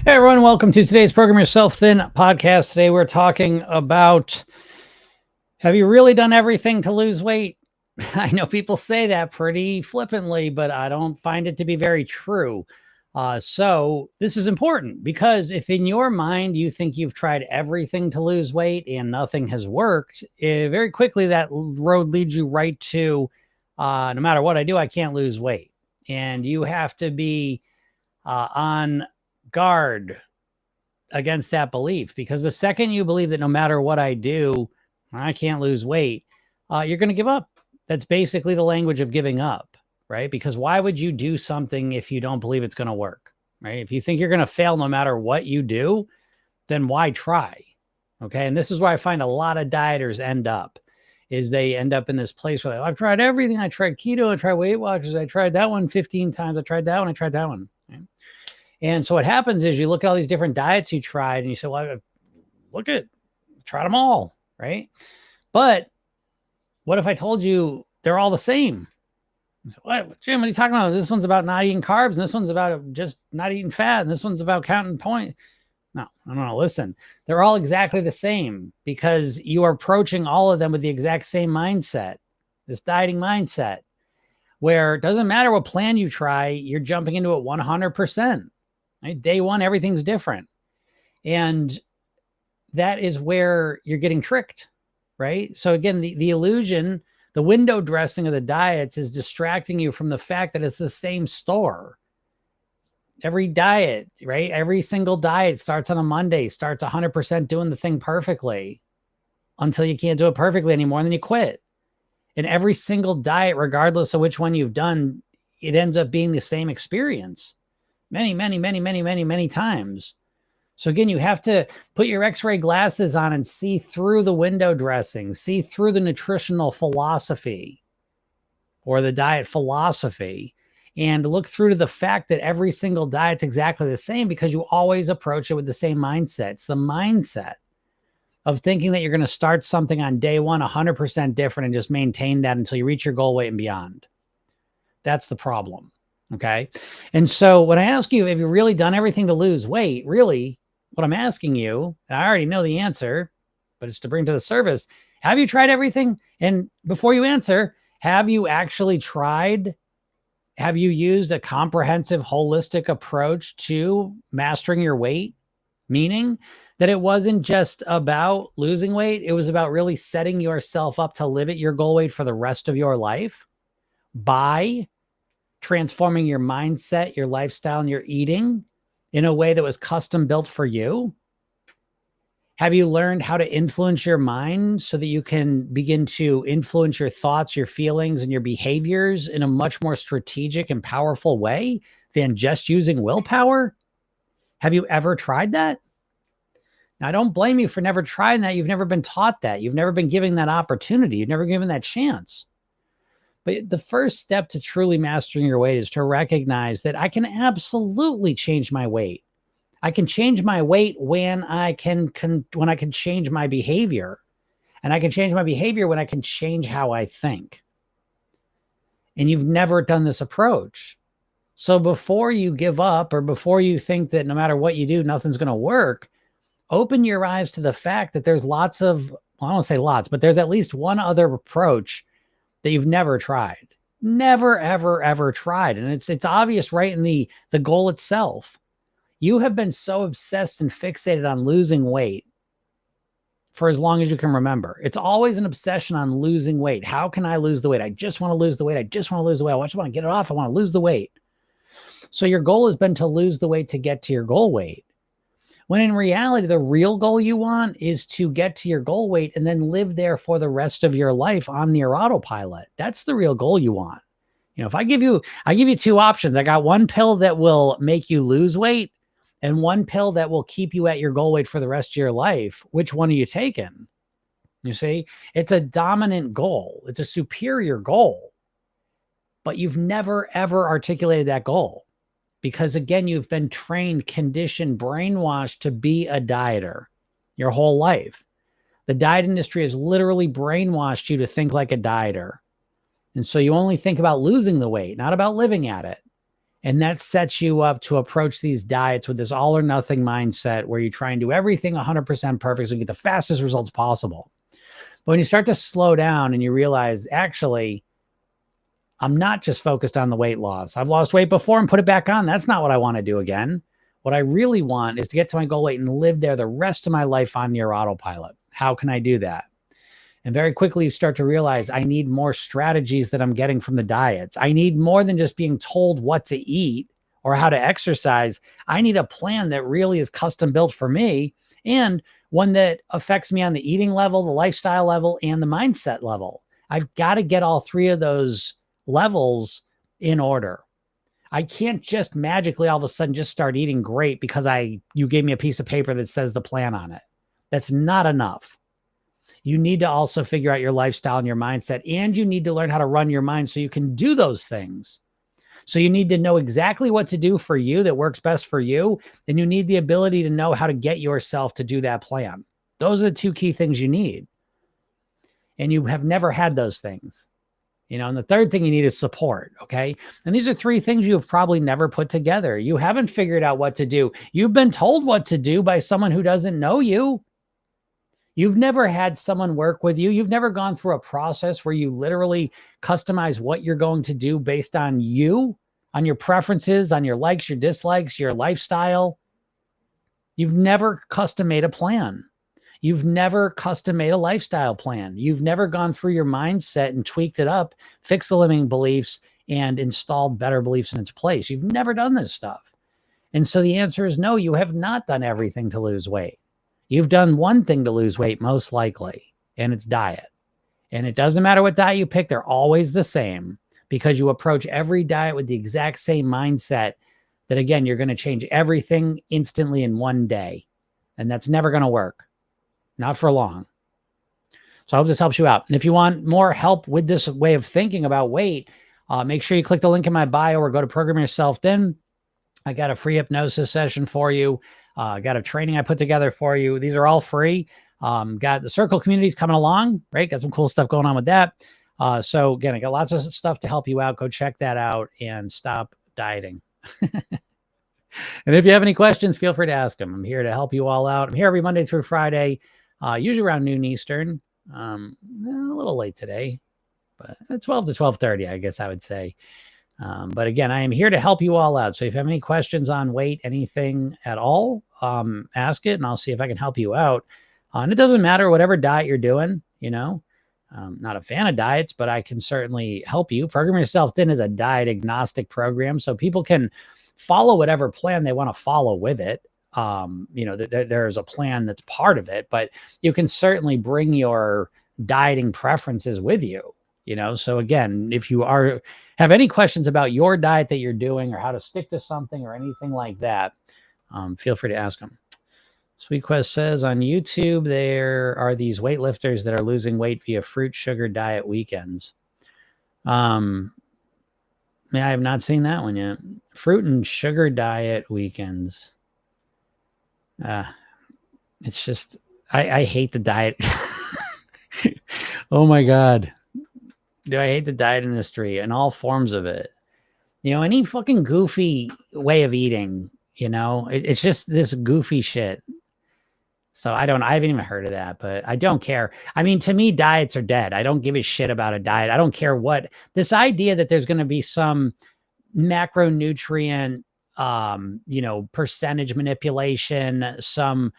Hey everyone, welcome to today's Program Yourself Thin podcast. Today we're talking about, have you really done everything to lose weight? I know people say that pretty flippantly, but I don't find it to be very true. So this is important because if in your mind you think you've tried everything to lose weight and nothing has worked, very quickly that road leads you right to no matter what I do, I can't lose weight. And you have to be on guard against that belief, because the second you believe that no matter what I do, I can't lose weight, you're going to give up. That's basically the language of giving up, right? Because why would you do something if you don't believe it's going to work, right? If you think you're going to fail no matter what you do, then why try? Okay. And this is where I find a lot of dieters end up, is they end up in this place where I've tried everything. I tried keto, I tried Weight Watchers, I tried that one 15 times. I tried that one. I tried that one. Right? And so what happens is you look at all these different diets you tried and you say, well, tried them all, right? But what if I told you they're all the same? So, what, Jim, what are you talking about? This one's about not eating carbs, and this one's about just not eating fat, and this one's about counting points. No, listen, they're all exactly the same because you are approaching all of them with the exact same mindset, this dieting mindset, where it doesn't matter what plan you try, you're jumping into it 100%. Right? Day one, everything's different. And that is where you're getting tricked, right? So again, the illusion, the window dressing of the diets is distracting you from the fact that it's the same store. Every diet, right? Every single diet starts on a Monday, starts 100% doing the thing perfectly until you can't do it perfectly anymore, and then you quit. And every single diet, regardless of which one you've done, it ends up being the same experience many times. So again, you have to put your x-ray glasses on and see through the window dressing, see through the nutritional philosophy or the diet philosophy, and look through to the fact that every single diet's exactly the same because you always approach it with the same mindset. It's the mindset of thinking that you're going to start something on day one 100% different and just maintain that until you reach your goal weight and beyond. That's the problem. Okay. And so when I ask you, have you really done everything to lose weight? Really, what I'm asking you, and I already know the answer, but it's to bring to the surface. Have you tried everything? And before you answer, have you actually tried? Have you used a comprehensive, holistic approach to mastering your weight? Meaning that it wasn't just about losing weight. It was about really setting yourself up to live at your goal weight for the rest of your life by transforming your mindset, your lifestyle, and your eating in a way that was custom built for you? Have you learned how to influence your mind so that you can begin to influence your thoughts, your feelings, and your behaviors in a much more strategic and powerful way than just using willpower? Have you ever tried that? Now, I don't blame you for never trying that. You've never been taught that. You've never been given that opportunity. You've never given that chance. But the first step to truly mastering your weight is to recognize that I can absolutely change my weight. I can change my weight when I can change my behavior. And I can change my behavior when I can change how I think. And you've never done this approach. So before you give up or before you think that no matter what you do, nothing's going to work, open your eyes to the fact that there's lots of, well, I don't say lots, but there's at least one other approach that you've never tried. Never, ever tried. And it's obvious right in the goal itself. You have been so obsessed and fixated on losing weight for as long as you can remember. It's always an obsession on losing weight. How can I lose the weight? I just want to lose the weight. I just want to lose the weight. I just want to get it off. I want to lose the weight. So your goal has been to lose the weight to get to your goal weight. When in reality, the real goal you want is to get to your goal weight and then live there for the rest of your life on your autopilot. That's the real goal you want. You know, if I give you two options. I got one pill that will make you lose weight and one pill that will keep you at your goal weight for the rest of your life. Which one are you taking? You see, it's a dominant goal. It's a superior goal, but you've never, ever articulated that goal. Because again, you've been trained, conditioned, brainwashed to be a dieter your whole life. The diet industry has literally brainwashed you to think like a dieter. And so you only think about losing the weight, not about living at it. And that sets you up to approach these diets with this all or nothing mindset where you try and do everything 100% perfect so you get the fastest results possible. But when you start to slow down and you realize, actually, I'm not just focused on the weight loss. I've lost weight before and put it back on. That's not what I want to do again. What I really want is to get to my goal weight and live there the rest of my life on near autopilot. How can I do that? And very quickly, you start to realize I need more strategies that I'm getting from the diets. I need more than just being told what to eat or how to exercise. I need a plan that really is custom built for me and one that affects me on the eating level, the lifestyle level, and the mindset level. I've got to get all three of those levels in order. I can't just magically all of a sudden just start eating great because you gave me a piece of paper that says the plan on it. That's not enough. You need to also figure out your lifestyle and your mindset, and you need to learn how to run your mind so you can do those things. So you need to know exactly what to do for you that works best for you. And you need the ability to know how to get yourself to do that plan. Those are the two key things you need. And you have never had those things. And the third thing you need is support. Okay. And these are three things you have probably never put together. You haven't figured out what to do. You've been told what to do by someone who doesn't know you. You've never had someone work with you. You've never gone through a process where you literally customize what you're going to do based on you, on your preferences, on your likes, your dislikes, your lifestyle. You've never custom made a plan. You've never custom made a lifestyle plan. You've never gone through your mindset and tweaked it up, fixed the limiting beliefs, and installed better beliefs in its place. You've never done this stuff. And so the answer is no, you have not done everything to lose weight. You've done one thing to lose weight, most likely, and it's diet. And it doesn't matter what diet you pick, they're always the same because you approach every diet with the exact same mindset that, again, you're going to change everything instantly in one day. And that's never going to work. Not for long. So I hope this helps you out. And if you want more help with this way of thinking about weight, make sure you click the link in my bio or go to Program Yourself Thin. I got a free hypnosis session for you. Got a training I put together for you. These are all free. Got the circle communities coming along, right? Got some cool stuff going on with that. So again, I got lots of stuff to help you out. Go check that out and stop dieting. And if you have any questions, feel free to ask them. I'm here to help you all out. I'm here every Monday through Friday, usually around noon Eastern. A little late today, but 12 to 12:30, I guess I would say. But again, I am here to help you all out. So if you have any questions on weight, anything at all, ask it and I'll see if I can help you out. And it doesn't matter whatever diet you're doing, not a fan of diets, but I can certainly help you. Program Yourself Thin is a diet agnostic program. So people can follow whatever plan they want to follow with it. There's a plan that's part of it, but you can certainly bring your dieting preferences with you. So again, if you have any questions about your diet that you're doing or how to stick to something or anything like that, feel free to ask them. Sweet Quest says on YouTube, there are these weightlifters that are losing weight via fruit sugar diet weekends. I have not seen that one yet. Fruit and sugar diet weekends. It's just, I hate the diet. Oh my God. Do I hate the diet industry and all forms of it? Any fucking goofy way of eating, it's just this goofy shit. So I haven't even heard of that, but I don't care. I mean, to me, diets are dead. I don't give a shit about a diet. I don't care this idea that there's going to be some macronutrient, percentage manipulation, some,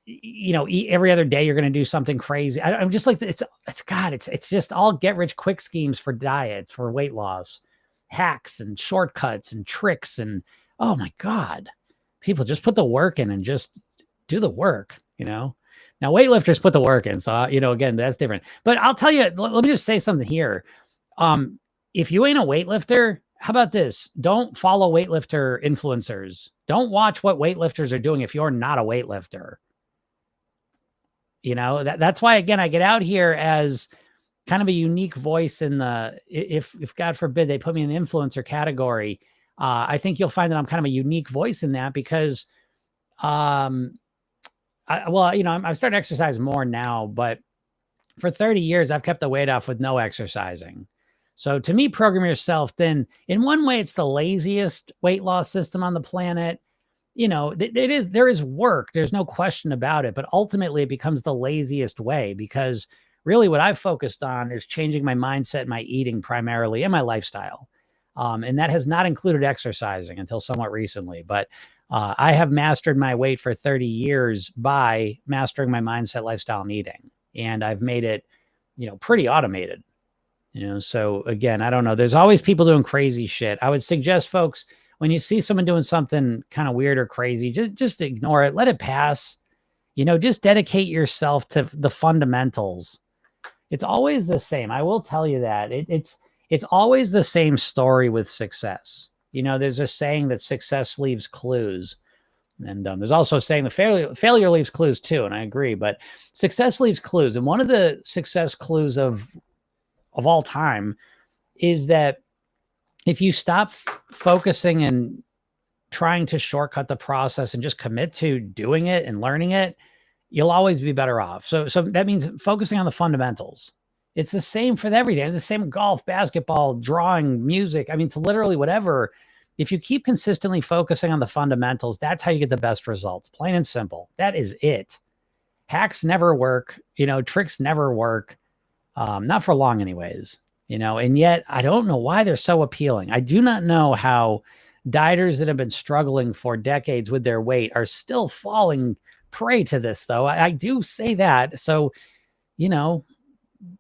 every other day you're going to do something crazy. I'm just like, it's just all get rich quick schemes for diets, for weight loss, hacks and shortcuts and tricks. And oh my God, people just put the work in and just do the work, Now weightlifters put the work in. So, again, that's different, but I'll tell you, let me just say something here. If you ain't a weightlifter, how about this? Don't follow weightlifter influencers. Don't watch what weightlifters are doing if you're not a weightlifter. That's why, again, I get out here as kind of a unique voice in if God forbid they put me in the influencer category. I think you'll find that I'm kind of a unique voice in that because, I'm starting to exercise more now, but for 30 years, I've kept the weight off with no exercising. So to me, Program Yourself Thin, in one way, it's the laziest weight loss system on the planet. You know, there is work. There's no question about it. But ultimately, it becomes the laziest way because really what I've focused on is changing my mindset, my eating primarily, and my lifestyle. And that has not included exercising until somewhat recently. But I have mastered my weight for 30 years by mastering my mindset, lifestyle, and eating. And I've made it, pretty automated. So again, I don't know. There's always people doing crazy shit. I would suggest folks, when you see someone doing something kind of weird or crazy, just ignore it. Let it pass. Just dedicate yourself to the fundamentals. It's always the same. I will tell you that. It's always the same story with success. There's a saying that success leaves clues. And there's also a saying that failure leaves clues too. And I agree, but success leaves clues. And one of the success clues of all time is that if you stop focusing and trying to shortcut the process and just commit to doing it and learning it, you'll always be better off. So that means focusing on the fundamentals. It's the same for everything. It's the same with golf, basketball, drawing, music. I mean, it's literally whatever. If you keep consistently focusing on the fundamentals, that's how you get the best results. Plain and simple. That is it. Hacks never work. Tricks never work. Not for long anyways, and yet I don't know why they're so appealing. I do not know how dieters that have been struggling for decades with their weight are still falling prey to this, though. I do say that. So,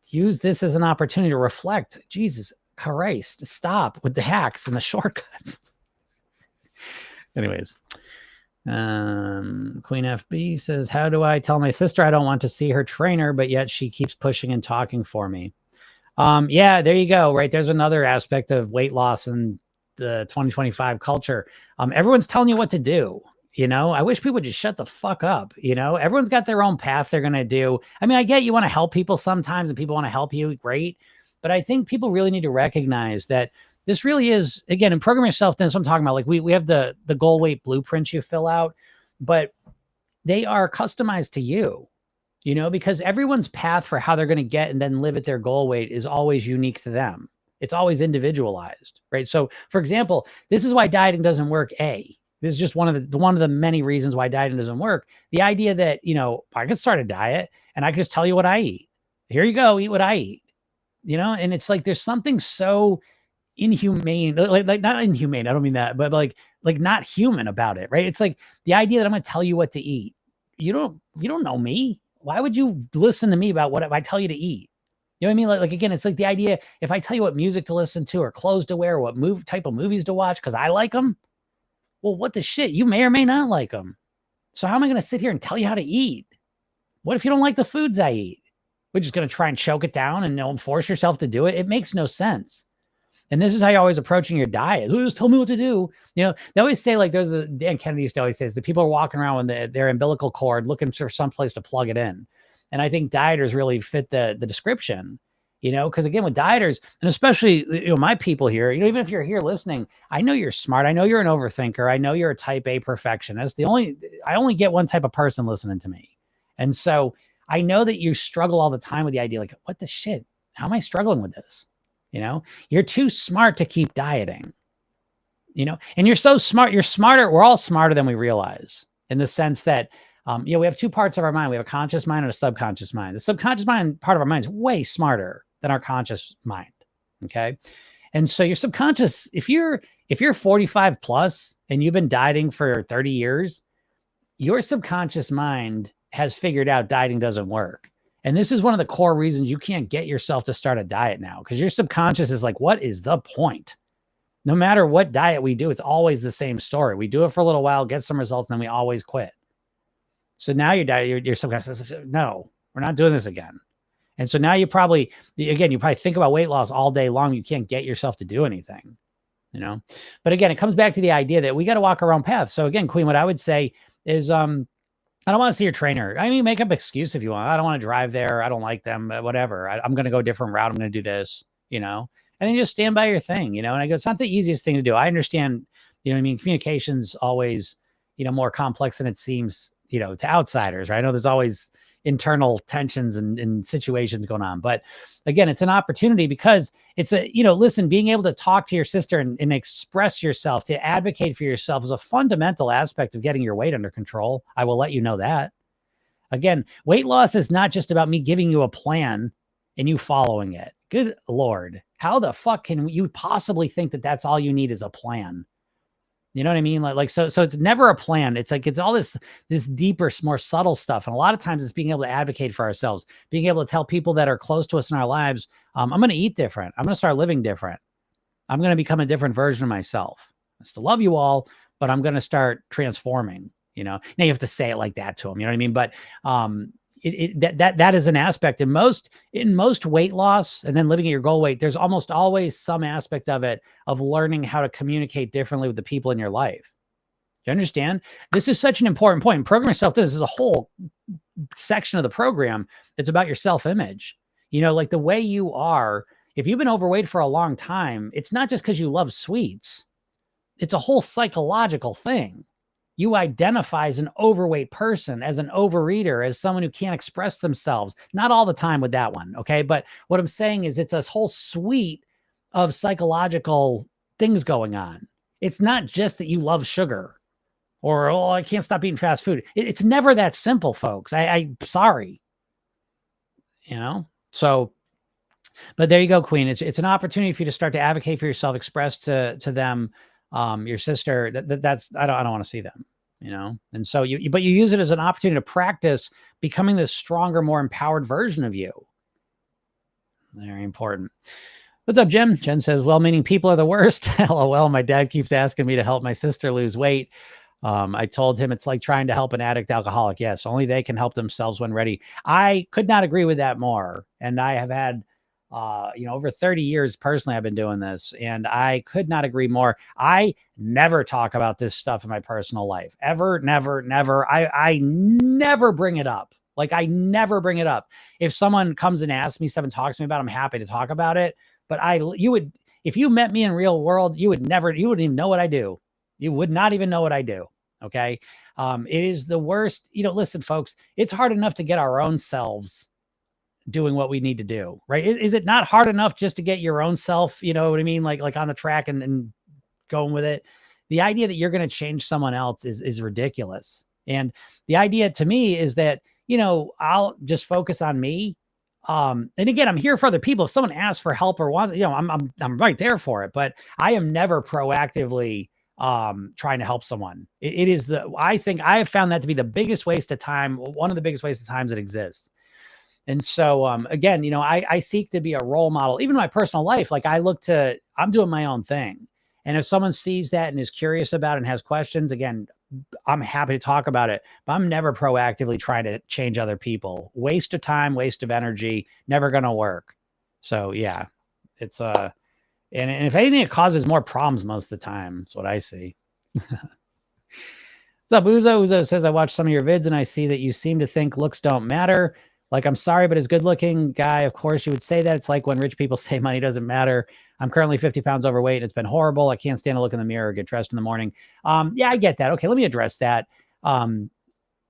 use this as an opportunity to reflect. Jesus Christ, stop with the hacks and the shortcuts. Anyways, Queen FB says, how do I tell my sister I don't want to see her trainer, but yet she keeps pushing and talking for me? Yeah, there you go. Right. There's another aspect of weight loss in the 2025 culture. Everyone's telling you what to do. I wish people would just shut the fuck up. Everyone's got their own path they're going to do. I mean, I get you want to help people sometimes and people want to help you. Great. But I think people really need to recognize that this really is, again, in Program Yourself, that's what I'm talking about. Like we have the goal weight blueprints you fill out, but they are customized to you, because everyone's path for how they're going to get and then live at their goal weight is always unique to them. It's always individualized, right? So for example, this is why dieting doesn't work. This is just one of the many reasons why dieting doesn't work. The idea that, I could start a diet and I can just tell you what I eat. Here you go, eat what I eat, and it's like, there's something so inhumane, like not inhumane. I don't mean that, but like not human about it. Right. It's like the idea that I'm going to tell you what to eat. You don't know me. Why would you listen to me about what I tell you to eat? You know what I mean? Like again, it's like the idea, if I tell you what music to listen to or clothes to wear, or what type of movies to watch, because I like them. Well, what the shit? You may or may not like them. So how am I going to sit here and tell you how to eat? What if you don't like the foods I eat? We're just going to try and choke it down and force yourself to do it. It makes no sense. And this is how you're always approaching your diet. Just tell me what to do. They always say, like, Dan Kennedy used to always say, that people are walking around with their umbilical cord looking for someplace to plug it in. And I think dieters really fit the description, because again, with dieters, and especially, my people here, even if you're here listening, I know you're smart. I know you're an overthinker. I know you're a type A perfectionist. I only get one type of person listening to me. And so I know that you struggle all the time with the idea, like, what the shit? How am I struggling with this? You're too smart to keep dieting, and you're so smart. You're smarter. We're all smarter than we realize, in the sense that, we have two parts of our mind. We have a conscious mind and a subconscious mind. The subconscious mind part of our mind is way smarter than our conscious mind. Okay. And so your subconscious, if you're 45 plus and you've been dieting for 30 years, your subconscious mind has figured out dieting doesn't work. And this is one of the core reasons you can't get yourself to start a diet now, because your subconscious is like, what is the point? No matter what diet we do, it's always the same story. We do it for a little while, get some results, and then we always quit. So now your subconscious says, no, we're not doing this again. And so now you probably think about weight loss all day long. You can't get yourself to do anything, But again, it comes back to the idea that we got to walk our own path. So again, Queen, what I would say is, I don't want to see your trainer. I mean, make up excuse if you want. I don't want to drive there. I don't like them, but whatever. I'm going to go a different route. I'm going to do this, and then just stand by your thing, And I go, it's not the easiest thing to do. I understand, communication's always, more complex than it seems, to outsiders, right? I know there's always, internal tensions and situations going on. But again, it's an opportunity because it's listen, being able to talk to your sister and express yourself, to advocate for yourself is a fundamental aspect of getting your weight under control. I will let you know that. Again, weight loss is not just about me giving you a plan and you following it. Good Lord. How the fuck can you possibly think that that's all you need is a plan? You know what I mean? So it's never a plan. It's like, it's all this deeper, more subtle stuff. And a lot of times it's being able to advocate for ourselves, being able to tell people that are close to us in our lives, I'm going to eat different. I'm going to start living different. I'm going to become a different version of myself. I still love you all, but I'm going to start transforming, Now you have to say it like that to them. You know what I mean? But, that is an aspect in most weight loss and then living at your goal weight. There's almost always some aspect of it of learning how to communicate differently with the people in your life. Do you understand? This is such an important point. Program Yourself. This is a whole section of the program. It's about your self-image. Like the way you are. If you've been overweight for a long time, it's not just because you love sweets. It's a whole psychological thing. You identify as an overweight person, as an overeater, as someone who can't express themselves. Not all the time with that one, okay? But what I'm saying is it's a whole suite of psychological things going on. It's not just that you love sugar or, oh, I can't stop eating fast food. It's never that simple, folks. I'm sorry. So, but there you go, Queen. It's an opportunity for you to start to advocate for yourself, express to them, your sister, that's, I don't want to see them, and so but you use it as an opportunity to practice becoming this stronger, more empowered version of you. Very important. What's up, Jim? Jen says, well-meaning people are the worst. LOL. My dad keeps asking me to help my sister lose weight. I told him it's like trying to help an addict alcoholic. Yes, only they can help themselves when ready. I could not agree with that more. And I have had over 30 years personally, I've been doing this, and I could not agree more. I never talk about this stuff in my personal life. Ever, never, never. I never bring it up. Like, I never bring it up. If someone comes and asks me stuff and talks to me about it, I'm happy to talk about it. But if you met me in real world, you wouldn't even know what I do. You would not even know what I do. Okay. It is the worst. Listen, folks, it's hard enough to get our own selves doing what we need to do, right? Is it not hard enough just to get your own self, you know what I mean? Like on the track and going with it. The idea that you're going to change someone else is ridiculous. And the idea to me is that, I'll just focus on me. And again, I'm here for other people. If someone asks for help or wants, I'm right there for it, but I am never proactively trying to help someone. I think I have found that to be the biggest waste of time. One of the biggest waste of times that exists. And so, again, I seek to be a role model, even in my personal life. Like I'm doing my own thing. And if someone sees that and is curious about it and has questions, again, I'm happy to talk about it, but I'm never proactively trying to change other people. Waste of time, waste of energy, never going to work. So yeah, it's, and if anything, it causes more problems most of the time. That's what I see. What's up, Uzo? Uzo says, I watched some of your vids and I see that you seem to think looks don't matter. Like, I'm sorry, but as good looking guy, of course you would say that. It's like when rich people say money doesn't matter. I'm currently 50 pounds overweight and it's been horrible. I can't stand to look in the mirror or get dressed in the morning. Yeah, I get that. Okay, let me address that.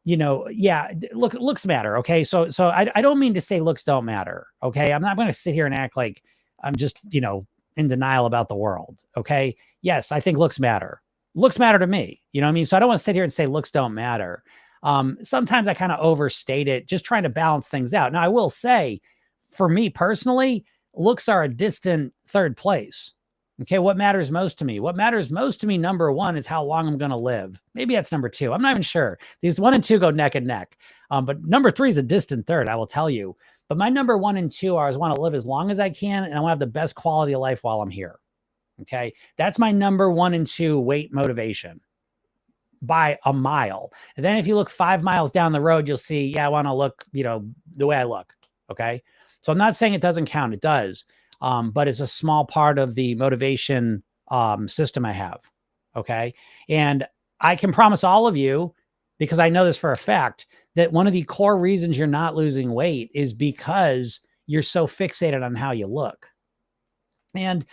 Yeah, looks matter. Okay. So I don't mean to say looks don't matter. Okay. I'm not going to sit here and act like I'm just, in denial about the world. Okay. Yes, I think looks matter. Looks matter to me. You know what I mean? So I don't want to sit here and say looks don't matter. Sometimes I kind of overstate it, just trying to balance things out. Now, I will say, for me personally, looks are a distant third place. Okay, what matters most to me? What matters most to me, number one, is how long I'm going to live. Maybe that's number two. I'm not even sure. These 1 and 2 go neck and neck. But number 3 is a distant third, I will tell you. But my number 1 and 2 are I want to live as long as I can, and I want to have the best quality of life while I'm here. Okay, that's my number 1 and 2 weight motivation by a mile. And then if you look 5 miles down the road, you'll see, yeah, I want to look, the way I look. Okay. So I'm not saying it doesn't count. It does. But it's a small part of the motivation system I have. Okay. And I can promise all of you, because I know this for a fact, that one of the core reasons you're not losing weight is because you're so fixated on how you look. And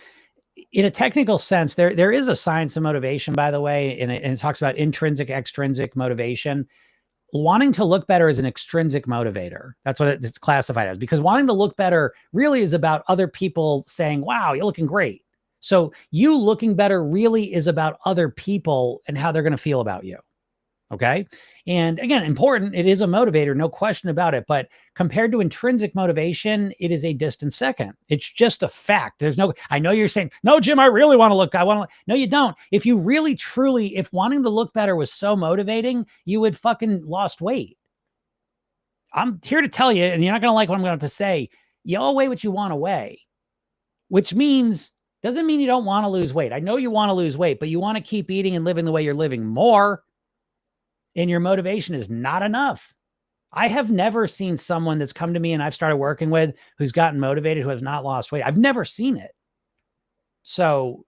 in a technical sense, there is a science of motivation, by the way, and it talks about intrinsic, extrinsic motivation. wanting to look better is an extrinsic motivator. That's what it's classified as, because wanting to look better really is about other people saying, wow, you're looking great. So you looking better really is about other people and how they're going to feel about you. Okay. And again, important, it is a motivator, no question about it. But compared to intrinsic motivation, it is a distant second. It's just a fact. There's no, I know you're saying, no, Jim, I really want to look, no, you don't. If you really, truly, if wanting to look better was so motivating, you would fucking lost weight. I'm here to tell you, and you're not going to like what I'm going to say. You all weigh what you want to weigh, which means, doesn't mean you don't want to lose weight. I know you want to lose weight, but you want to keep eating and living the way you're living more. And your motivation is not enough. I have never seen someone that's come to me and I've started working with who's gotten motivated, who has not lost weight. I've never seen it. So,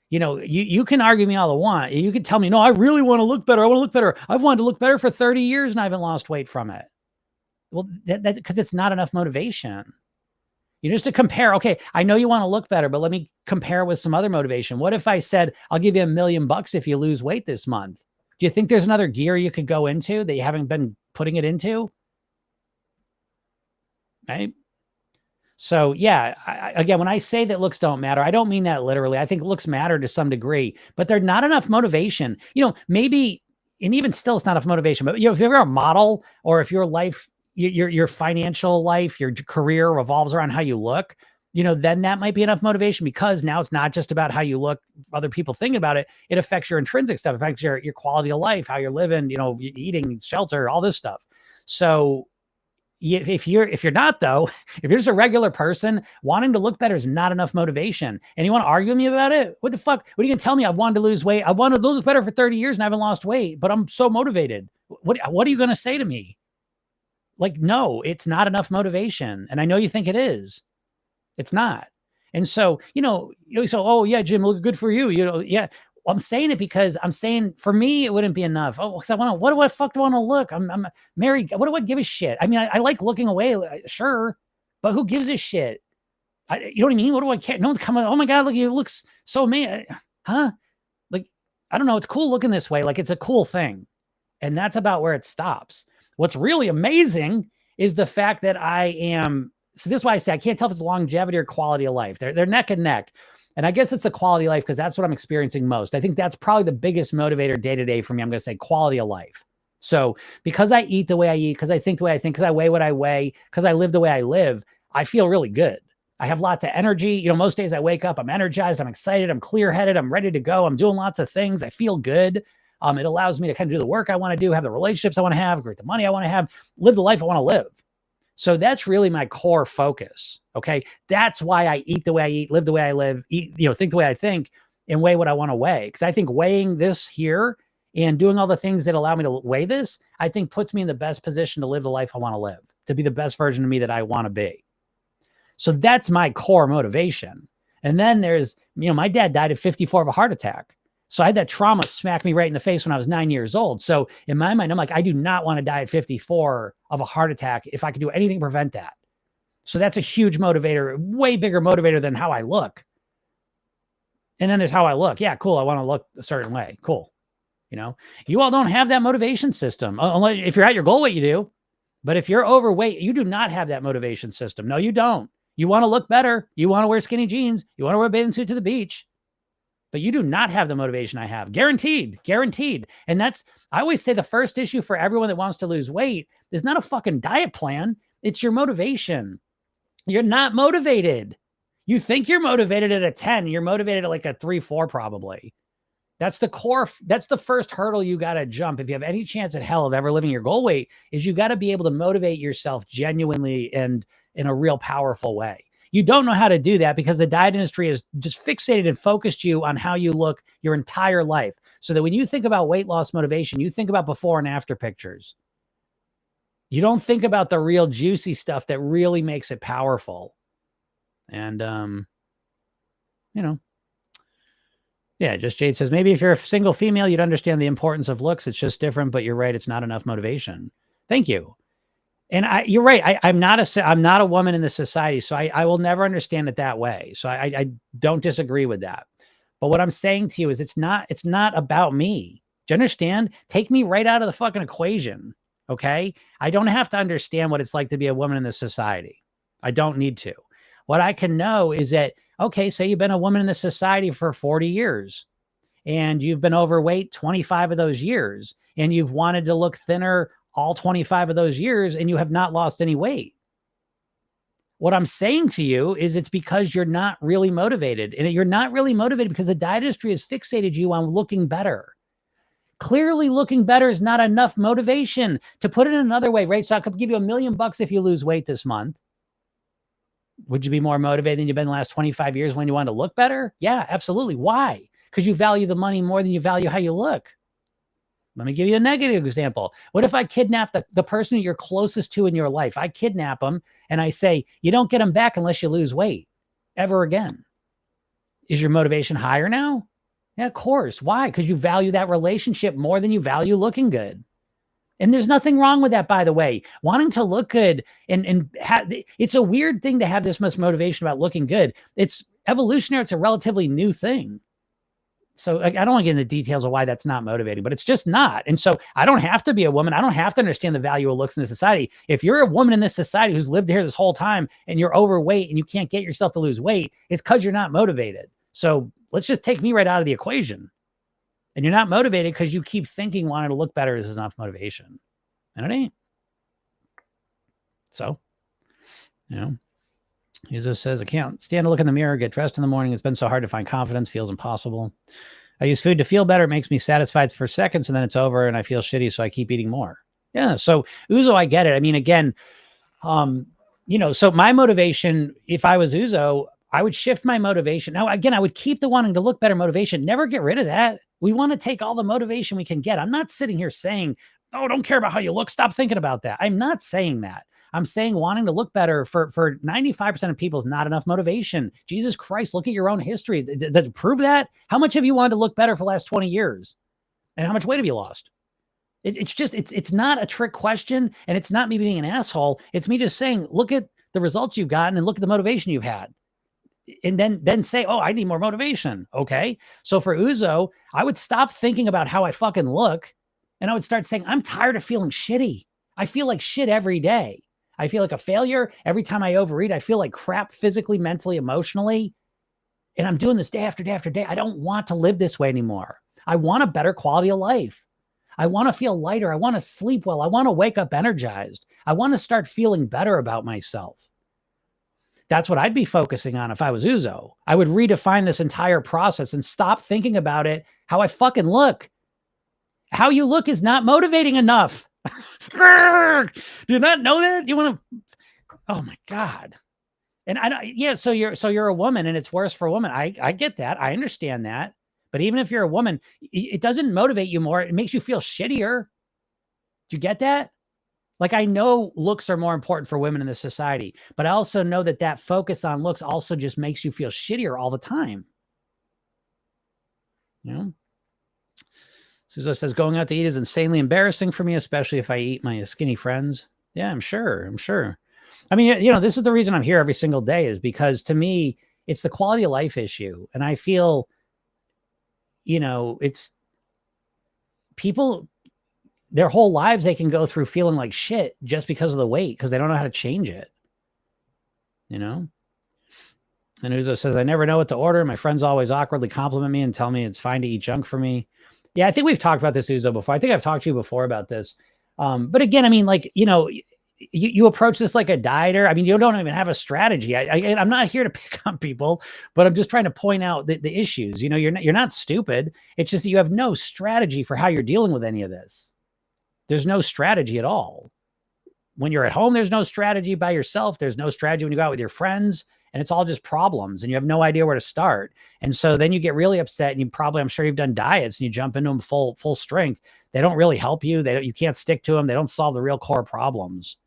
you can argue me all you want. You can tell me, no, I really want to look better. I want to look better. I've wanted to look better for 30 years and I haven't lost weight from it. Well, that's because it's not enough motivation. Just to compare, okay, I know you want to look better, but let me compare with some other motivation. What if I said, I'll give you $1 million if you lose weight this month? Do you think there's another gear you could go into that you haven't been putting it into? Right? So yeah, again, when I say that looks don't matter, I don't mean that literally. I think looks matter to some degree, but they're not enough motivation. Maybe, and even still, it's not enough motivation. But if you're a model, or if your life, your financial life, your career revolves around how you look, then that might be enough motivation, because now it's not just about how you look, other people thinking about it. It affects your intrinsic stuff, it affects your quality of life, how you're living, eating, shelter, all this stuff. So if you're not, though, if you're just a regular person, wanting to look better is not enough motivation. And you want to argue with me about it? What the fuck? What are you going to tell me? I've wanted to lose weight. I've wanted to look better for 30 years and I haven't lost weight, but I'm so motivated. What are you going to say to me? Like, no, it's not enough motivation. And I know you think it is. It's not. And so, so, oh yeah, Jim, look good for you. Yeah. Well, I'm saying it because I'm saying for me, it wouldn't be enough. Oh, because what do I fuck do I want to look? I'm married. What do I give a shit? I mean, I like looking away, sure, but who gives a shit? You know what I mean? What do I care? No one's coming. Oh my God, look, it looks so amazing. Huh? Like, I don't know. It's cool looking this way. Like, it's a cool thing. And that's about where it stops. What's really amazing is the fact that so this is why I say I can't tell if it's longevity or quality of life. They're neck and neck. And I guess it's the quality of life, because that's what I'm experiencing most. I think that's probably the biggest motivator day to day for me. I'm going to say quality of life. So because I eat the way I eat, because I think the way I think, because I weigh what I weigh, because I live the way I live, I feel really good. I have lots of energy. Most days I wake up, I'm energized, I'm excited, I'm clear-headed, I'm ready to go. I'm doing lots of things. I feel good. It allows me to kind of do the work I want to do, have the relationships I want to have, create the money I want to have, live the life I want to live. So that's really my core focus. Okay. That's why I eat the way I eat, live the way I live, think the way I think, and weigh what I want to weigh. Because I think weighing this here and doing all the things that allow me to weigh this, I think puts me in the best position to live the life I want to live, to be the best version of me that I want to be. So that's my core motivation. And then there's, my dad died at 54 of a heart attack. So I had that trauma smack me right in the face when I was 9 years old. So in my mind, I'm like, I do not want to die at 54 of a heart attack if I could do anything to prevent that. So that's a huge motivator, way bigger motivator than how I look. And then there's how I look. Yeah, cool. I want to look a certain way. Cool. You all don't have that motivation system. Unless if you're at your goal weight, you do. But if you're overweight, you do not have that motivation system. No, you don't. You want to look better. You want to wear skinny jeans. You want to wear a bathing suit to the beach. But you do not have the motivation I have. Guaranteed. And I always say the first issue for everyone that wants to lose weight is not a fucking diet plan. It's your motivation. You're not motivated. You think you're motivated at a 10. You're motivated at like a 3, 4 probably. That's the core. That's the first hurdle you got to jump. If you have any chance at hell of ever living your goal weight, is you got to be able to motivate yourself genuinely and in a real powerful way. You don't know how to do that because the diet industry has just fixated and focused you on how you look your entire life. So that when you think about weight loss motivation, you think about before and after pictures. You don't think about the real juicy stuff that really makes it powerful. And, yeah, just Jade says, maybe if you're a single female, you'd understand the importance of looks. It's just different, but you're right. It's not enough motivation. Thank you. And you're right. I'm not a woman in this society, so I will never understand it that way. So I don't disagree with that. But what I'm saying to you is it's not about me. Do you understand? Take me right out of the fucking equation. Okay. I don't have to understand what it's like to be a woman in this society. I don't need to. What I can know is that, okay, say you've been a woman in this society for 40 years and you've been overweight 25 of those years and you've wanted to look thinner all 25 of those years and you have not lost any weight. What I'm saying to you is it's because you're not really motivated, and you're not really motivated because the diet industry has fixated you on looking better. Clearly looking better is not enough motivation. To put it another way, right? So I could give you $1 million if you lose weight this month. Would you be more motivated than you've been the last 25 years when you want to look better? Yeah, absolutely. Why? Because you value the money more than you value how you look. Let me give you a negative example. What if I kidnap the person you're closest to in your life? I kidnap them and I say, you don't get them back unless you lose weight ever again. Is your motivation higher now? Yeah, of course. Why? Because you value that relationship more than you value looking good. And there's nothing wrong with that, by the way. Wanting to look good and it's a weird thing to have this much motivation about looking good. It's evolutionary. It's a relatively new thing. So I don't want to get into the details of why that's not motivating, but it's just not. And so I don't have to be a woman. I don't have to understand the value of looks in this society. If you're a woman in this society who's lived here this whole time and you're overweight and you can't get yourself to lose weight, it's because you're not motivated. So let's just take me right out of the equation. And you're not motivated because you keep thinking wanting to look better is enough motivation. And it ain't. So, Jesus says, I can't stand to look in the mirror, get dressed in the morning. It's been so hard to find confidence, feels impossible. I use food to feel better. It makes me satisfied for seconds and then it's over and I feel shitty. So I keep eating more. Yeah. So Uzo, I get it. I mean, again, so my motivation, if I was Uzo, I would shift my motivation. Now, again, I would keep the wanting to look better motivation. Never get rid of that. We want to take all the motivation we can get. I'm not sitting here saying, oh, don't care about how you look. Stop thinking about that. I'm not saying that. I'm saying wanting to look better for 95% of people is not enough motivation. Jesus Christ, look at your own history. Does it prove that? How much have you wanted to look better for the last 20 years? And how much weight have you lost? It's not a trick question. And it's not me being an asshole. It's me just saying, look at the results you've gotten and look at the motivation you've had. And then say, oh, I need more motivation. Okay. So for Uzo, I would stop thinking about how I fucking look. And I would start saying, I'm tired of feeling shitty. I feel like shit every day. I feel like a failure every time I overeat. I feel like crap physically, mentally, emotionally. And I'm doing this day after day after day. I don't want to live this way anymore. I want a better quality of life. I want to feel lighter. I want to sleep well. I want to wake up energized. I want to start feeling better about myself. That's what I'd be focusing on if I was Uzo. I would redefine this entire process and stop thinking about it, how I fucking look. How you look is not motivating enough. Do you not know that? You want to, oh my God. And so you're a woman and it's worse for a woman. I get that. I understand that. But even if you're a woman, it doesn't motivate you more. It makes you feel shittier. Do you get that? Like, I know looks are more important for women in this society, but I also know that focus on looks also just makes you feel shittier all the time. Suzo says, going out to eat is insanely embarrassing for me, especially if I eat my skinny friends. Yeah, I'm sure. I mean, this is the reason I'm here every single day, is because to me, it's the quality of life issue. And I feel, it's people, their whole lives, they can go through feeling like shit just because of the weight, because they don't know how to change it. And Uzo says, I never know what to order. My friends always awkwardly compliment me and tell me it's fine to eat junk for me. Yeah, I think we've talked about this, Uzo, before. I think I've talked to you before about this. But again, I mean, like, you approach this like a dieter. I mean, you don't even have a strategy. I'm not here to pick on people, but I'm just trying to point out the issues. You're not stupid. It's just that you have no strategy for how you're dealing with any of this. There's no strategy at all. When you're at home, there's no strategy by yourself. There's no strategy when you go out with your friends, and it's all just problems and you have no idea where to start. And so then you get really upset, and I'm sure you've done diets and you jump into them full strength. They don't really help you. You can't stick to them. They don't solve the real core problems.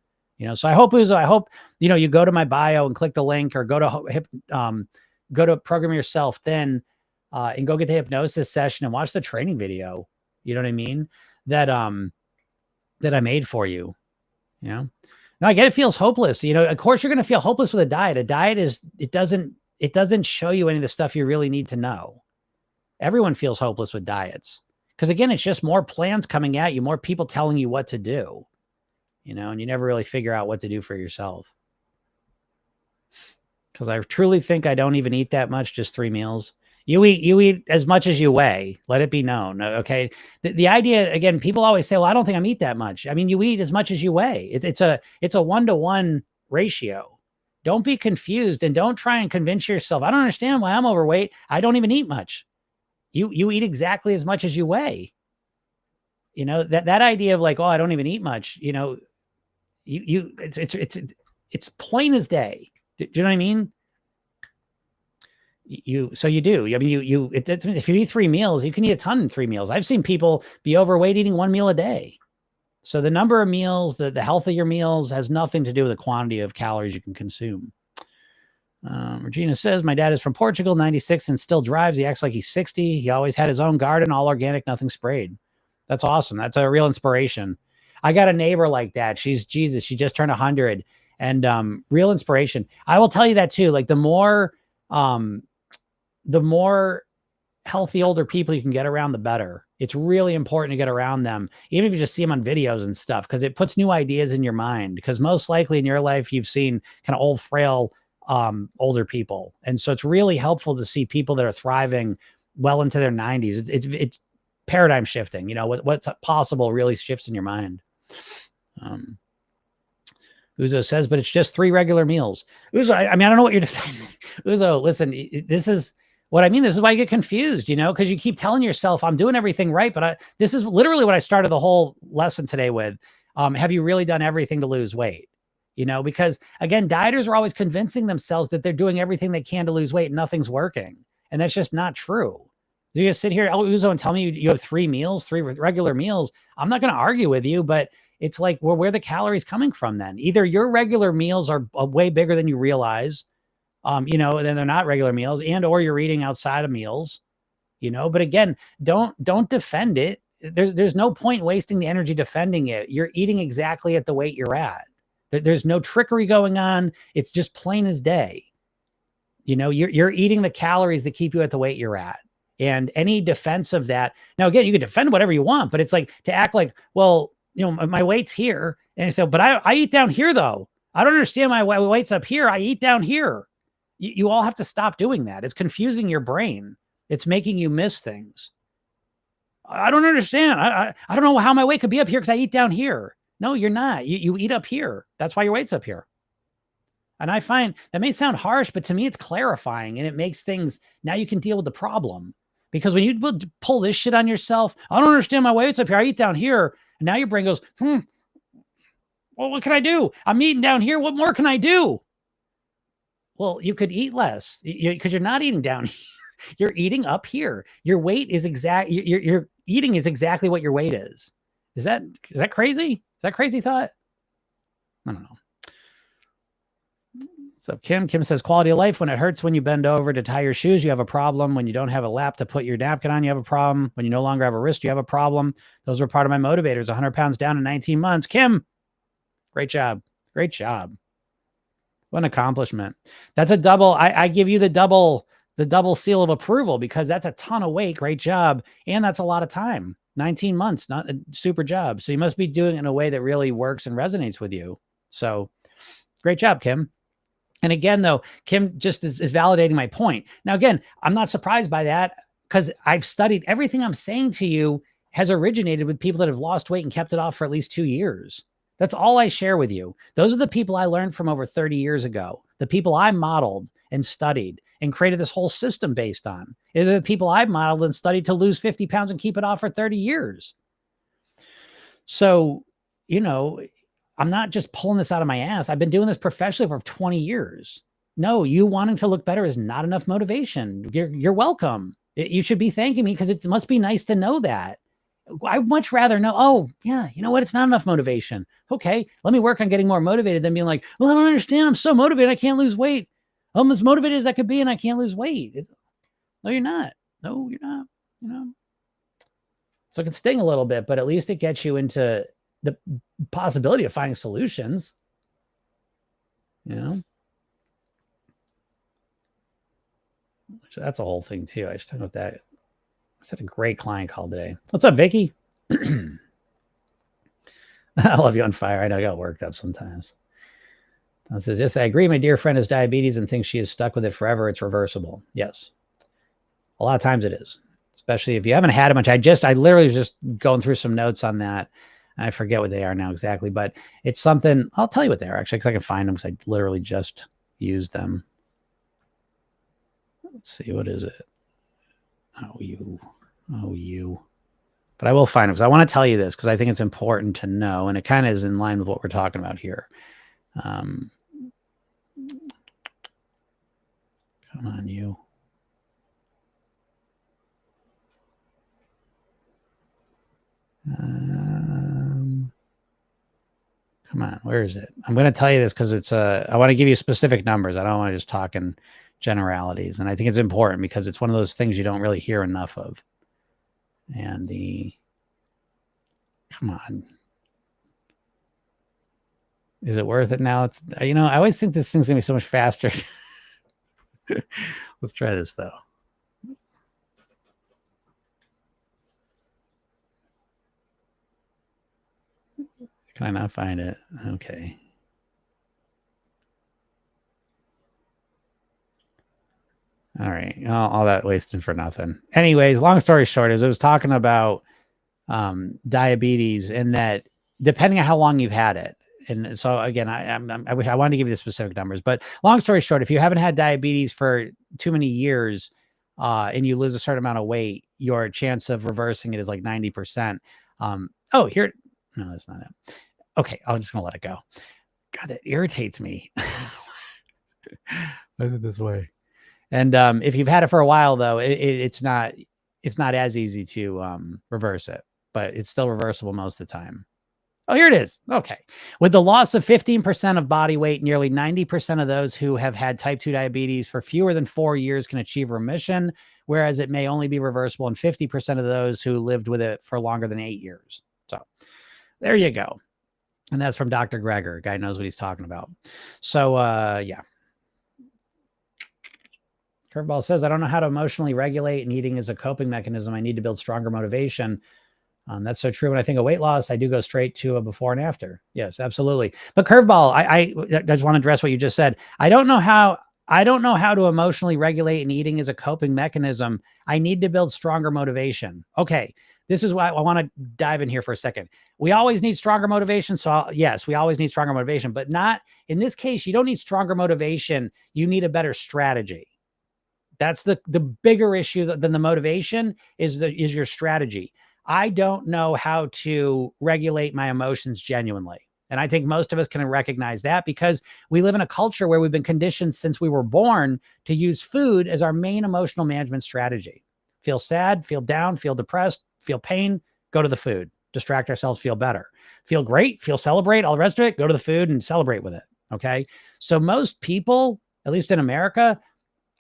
So I hope, Uzo, you go to my bio and click the link, or go to Program Yourself Thin, and go get the hypnosis session and watch the training video. You know what I mean? That I made for you. Now I get it feels hopeless. Of course you're going to feel hopeless with a diet. A diet it doesn't show you any of the stuff you really need to know. Everyone feels hopeless with diets, because again, it's just more plans coming at you, more people telling you what to do. and you never really figure out what to do for yourself. Because I truly think I don't even eat that much, just 3 meals. You eat as much as you weigh. Let it be known. Okay. The idea, again, people always say, well, I don't think I'm eat that much. I mean, you eat as much as you weigh. It's a 1-to-1 ratio. Don't be confused and don't try and convince yourself. I don't understand why I'm overweight. I don't even eat much. You eat exactly as much as you weigh. That idea of like, oh, I don't even eat much, it's plain as day. Do you know what I mean? So you do. I mean, if you eat 3 meals, you can eat a ton in 3 meals. I've seen people be overweight eating 1 meal a day. So the number of meals, the health of your meals has nothing to do with the quantity of calories you can consume. Regina says, my dad is from Portugal, 96, and still drives. He acts like he's 60. He always had his own garden, all organic, nothing sprayed. That's awesome. That's a real inspiration. I got a neighbor like that. She's Jesus. She just turned 100, and real inspiration. I will tell you that too. Like the more healthy older people you can get around, the better. It's really important to get around them, even if you just see them on videos and stuff, because it puts new ideas in your mind. Because most likely in your life, you've seen kind of old, frail, older people. And so it's really helpful to see people that are thriving well into their 90s. It's paradigm shifting. What's possible really shifts in your mind. Uzo says, but it's just 3 regular meals. Uzo, I mean, I don't know what you're defending. Uzo, listen, this is what I mean. This is why I get confused, because you keep telling yourself I'm doing everything right. But this is literally what I started the whole lesson today with. Have you really done everything to lose weight? Because again, dieters are always convincing themselves that they're doing everything they can to lose weight and nothing's working. And that's just not true. You just sit here, Uzo, and tell me you have 3 meals, 3 regular meals. I'm not going to argue with you, but it's like, well, where are the calories coming from then? Either your regular meals are way bigger than you realize, then they're not regular meals, and or you're eating outside of meals, but again, don't defend it. There's no point wasting the energy defending it. You're eating exactly at the weight you're at. There's no trickery going on. It's just plain as day. You're eating the calories that keep you at the weight you're at. And any defense of that. Now, again, you can defend whatever you want, but it's like to act like, well, my weight's here. And so, but I eat down here though. I don't understand my weight's up here. I eat down here. You all have to stop doing that. It's confusing your brain. It's making you miss things. I don't understand. I don't know how my weight could be up here because I eat down here. No, you're not. You eat up here. That's why your weight's up here. And I find that may sound harsh, but to me, it's clarifying and it makes things, now you can deal with the problem. Because when you pull this shit on yourself, I don't understand my weight's up here. I eat down here. And now your brain goes, well, what can I do? I'm eating down here. What more can I do? Well, you could eat less because you're not eating down here. You're eating up here. Your weight is your eating is exactly what your weight is. Is that crazy? Is that crazy thought? I don't know. So Kim says, quality of life. When it hurts when you bend over to tie your shoes, you have a problem. When you don't have a lap to put your napkin on, you have a problem. When you no longer have a wrist, you have a problem. Those were part of my motivators. 100 pounds down in 19 months. Kim, great job. Great job. What an accomplishment. That's a double. I give you the double seal of approval because that's a ton of weight. Great job. And that's a lot of time. 19 months, not a super job. So you must be doing it in a way that really works and resonates with you. So great job, Kim. And again, though, Kim just is validating my point. Now, again, I'm not surprised by that because I've studied everything I'm saying to you has originated with people that have lost weight and kept it off for at least 2 years. That's all I share with you. Those are the people I learned from over 30 years ago. The people I modeled and studied and created this whole system based on. They're the people I modeled and studied to lose 50 pounds and keep it off for 30 years. So, I'm not just pulling this out of my ass. I've been doing this professionally for 20 years. No, you wanting to look better is not enough motivation. You're welcome. You should be thanking me because it must be nice to know that. I'd much rather know, oh, yeah, you know what? It's not enough motivation. Okay, let me work on getting more motivated than being like, well, I don't understand. I'm so motivated. I can't lose weight. I'm as motivated as I could be and I can't lose weight. No, you're not. No, you're not. So it can sting a little bit, but at least it gets you into the possibility of finding solutions. So that's a whole thing too. I just talked about that. I had a great client call today. What's up, Vicky? I love you on fire. I know I got worked up sometimes. It says, yes, I agree. My dear friend has diabetes and thinks she is stuck with it forever. It's reversible. Yes. A lot of times it is, especially if you haven't had it much. I literally was just going through some notes on that. I forget what they are now exactly, but it's something. I'll tell you what they are actually, because I can find them because I literally just used them. Let's see. What is it? Oh, you. But I will find them because I want to tell you this because I think it's important to know. And it kind of is in line with what we're talking about here. Come on, you. Come on, where is it? I'm going to tell you this because it's I want to give you specific numbers. I don't want to just talk in generalities. And I think it's important because it's one of those things you don't really hear enough of. And come on. Is it worth it now? It's, I always think this thing's going to be so much faster. Let's try this though. Can I not find it? Okay. All right. All that wasting for nothing. Anyways, long story short, as I was talking about diabetes and that depending on how long you've had it. And so again, I wish I wanted to give you the specific numbers, but long story short, if you haven't had diabetes for too many years and you lose a certain amount of weight, your chance of reversing it is like 90%. Oh, here. No, that's not it. Okay. I'm just going to let it go. God, that irritates me. Why is it this way? And if you've had it for a while, though, it's not as easy to reverse it, but it's still reversible most of the time. Oh, here it is. Okay. With the loss of 15% of body weight, nearly 90% of those who have had type 2 diabetes for fewer than 4 years can achieve remission, whereas it may only be reversible in 50% of those who lived with it for longer than 8 years. So there you go. And that's from Dr. Greger. Guy knows what he's talking about. So, yeah. Curveball says, I don't know how to emotionally regulate, and eating is a coping mechanism. I need to build stronger motivation. That's so true. When I think of weight loss, I do go straight to a before and after. Yes, absolutely. But Curveball, I just want to address what you just said. I don't know how to emotionally regulate, and eating is a coping mechanism. I need to build stronger motivation. Okay. This is why I want to dive in here for a second. We always need stronger motivation. So yes, we always need stronger motivation, but not in this case. You don't need stronger motivation. You need a better strategy. That's the bigger issue than the motivation is your strategy. I don't know how to regulate my emotions genuinely. And I think most of us can recognize that because we live in a culture where we've been conditioned since we were born to use food as our main emotional management strategy. Feel sad, feel down, feel depressed, feel pain, go to the food, distract ourselves, feel better. Feel great, feel celebrate, all the rest of it, go to the food and celebrate with it. Okay. So most people, at least in America,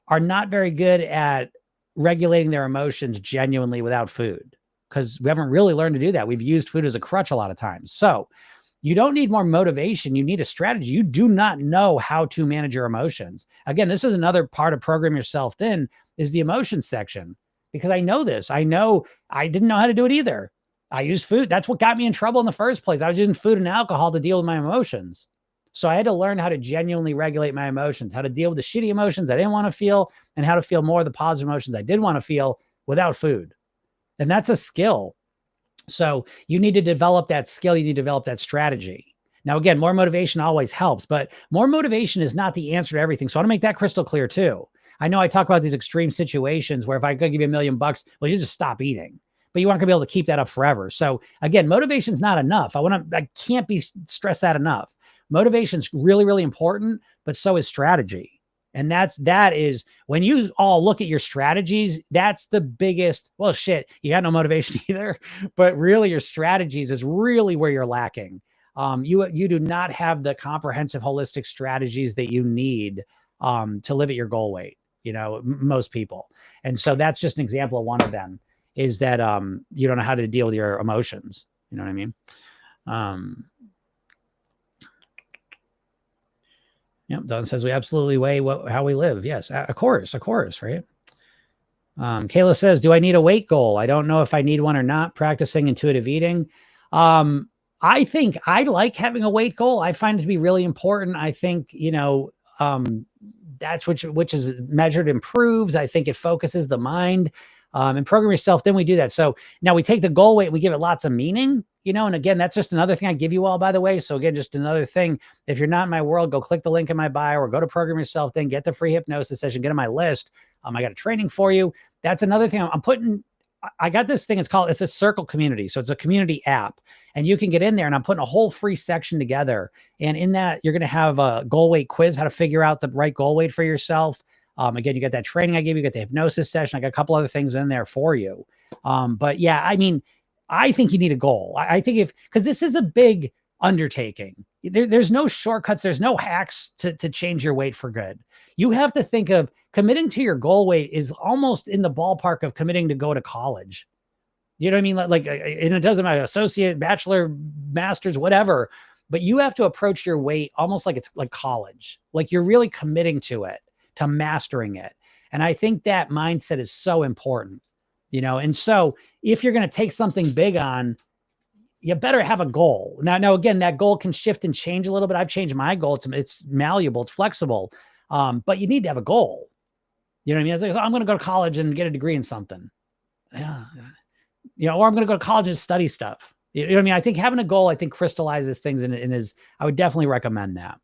are not very good at regulating their emotions genuinely without food because we haven't really learned to do that. We've used food as a crutch a lot of times. So you don't need more motivation. You need a strategy. You do not know how to manage your emotions. Again, this is another part of Program Yourself Thin is the emotions section because I know this. I know I didn't know how to do it either. I used food. That's what got me in trouble in the first place. I was using food and alcohol to deal with my emotions. So I had to learn how to genuinely regulate my emotions, how to deal with the shitty emotions I didn't want to feel, and how to feel more of the positive emotions I did want to feel without food. And that's a skill. So you need to develop that skill. You need to develop that strategy. Now, again, more motivation always helps, but more motivation is not the answer to everything. So I want to make that crystal clear too. I know I talk about these extreme situations where if I could give you $1 million, well, you just stop eating, but you aren't gonna be able to keep that up forever. So again, motivation is not enough. I can't be stressed that enough. Motivation is really, really important, but so is strategy. And that is when you all look at your strategies, that's the biggest, well, shit, you got no motivation either, but really your strategies is really where you're lacking. You do not have the comprehensive holistic strategies that you need to live at your goal weight, most people. And so that's just an example of one of them is that you don't know how to deal with your emotions. You know what I mean? Yep. Don says we absolutely weigh how we live. Yes, of course, right? Kayla says, do I need a weight goal? I don't know if I need one or not. Practicing intuitive eating. I think I like having a weight goal. I find it to be really important. I think, that's which is measured improves. I think it focuses the mind. And Program Yourself, then we do that. So now we take the goal weight, we give it lots of meaning, and again, that's just another thing I give you all, by the way. So again, just another thing. If you're not in my world, go click the link in my bio or go to Program Yourself, then get the free hypnosis session, get on my list. I got a training for you. That's another thing I'm putting. I got this thing. It's a Circle community. So it's a community app and you can get in there, and I'm putting a whole free section together. And in that, you're going to have a goal weight quiz, how to figure out the right goal weight for yourself. Again, you got that training I gave you, got the hypnosis session. I got a couple other things in there for you. But yeah, I mean, I think you need a goal. I think because this is a big undertaking. There's no shortcuts. There's no hacks to change your weight for good. You have to think of committing to your goal weight is almost in the ballpark of committing to go to college. You know what I mean? And it doesn't matter, associate, bachelor, master's, whatever, but you have to approach your weight almost like it's like college. Like you're really committing to it, to mastering it. And I think that mindset is so important, and so if you're going to take something big on, you better have a goal. Now, again, that goal can shift and change a little bit. I've changed my goal. It's malleable, it's flexible. But you need to have a goal. You know what I mean? It's like, I'm going to go to college and get a degree in something. Yeah. Or I'm going to go to college and study stuff. You know what I mean? I think having a goal, crystallizes things and I would definitely recommend that.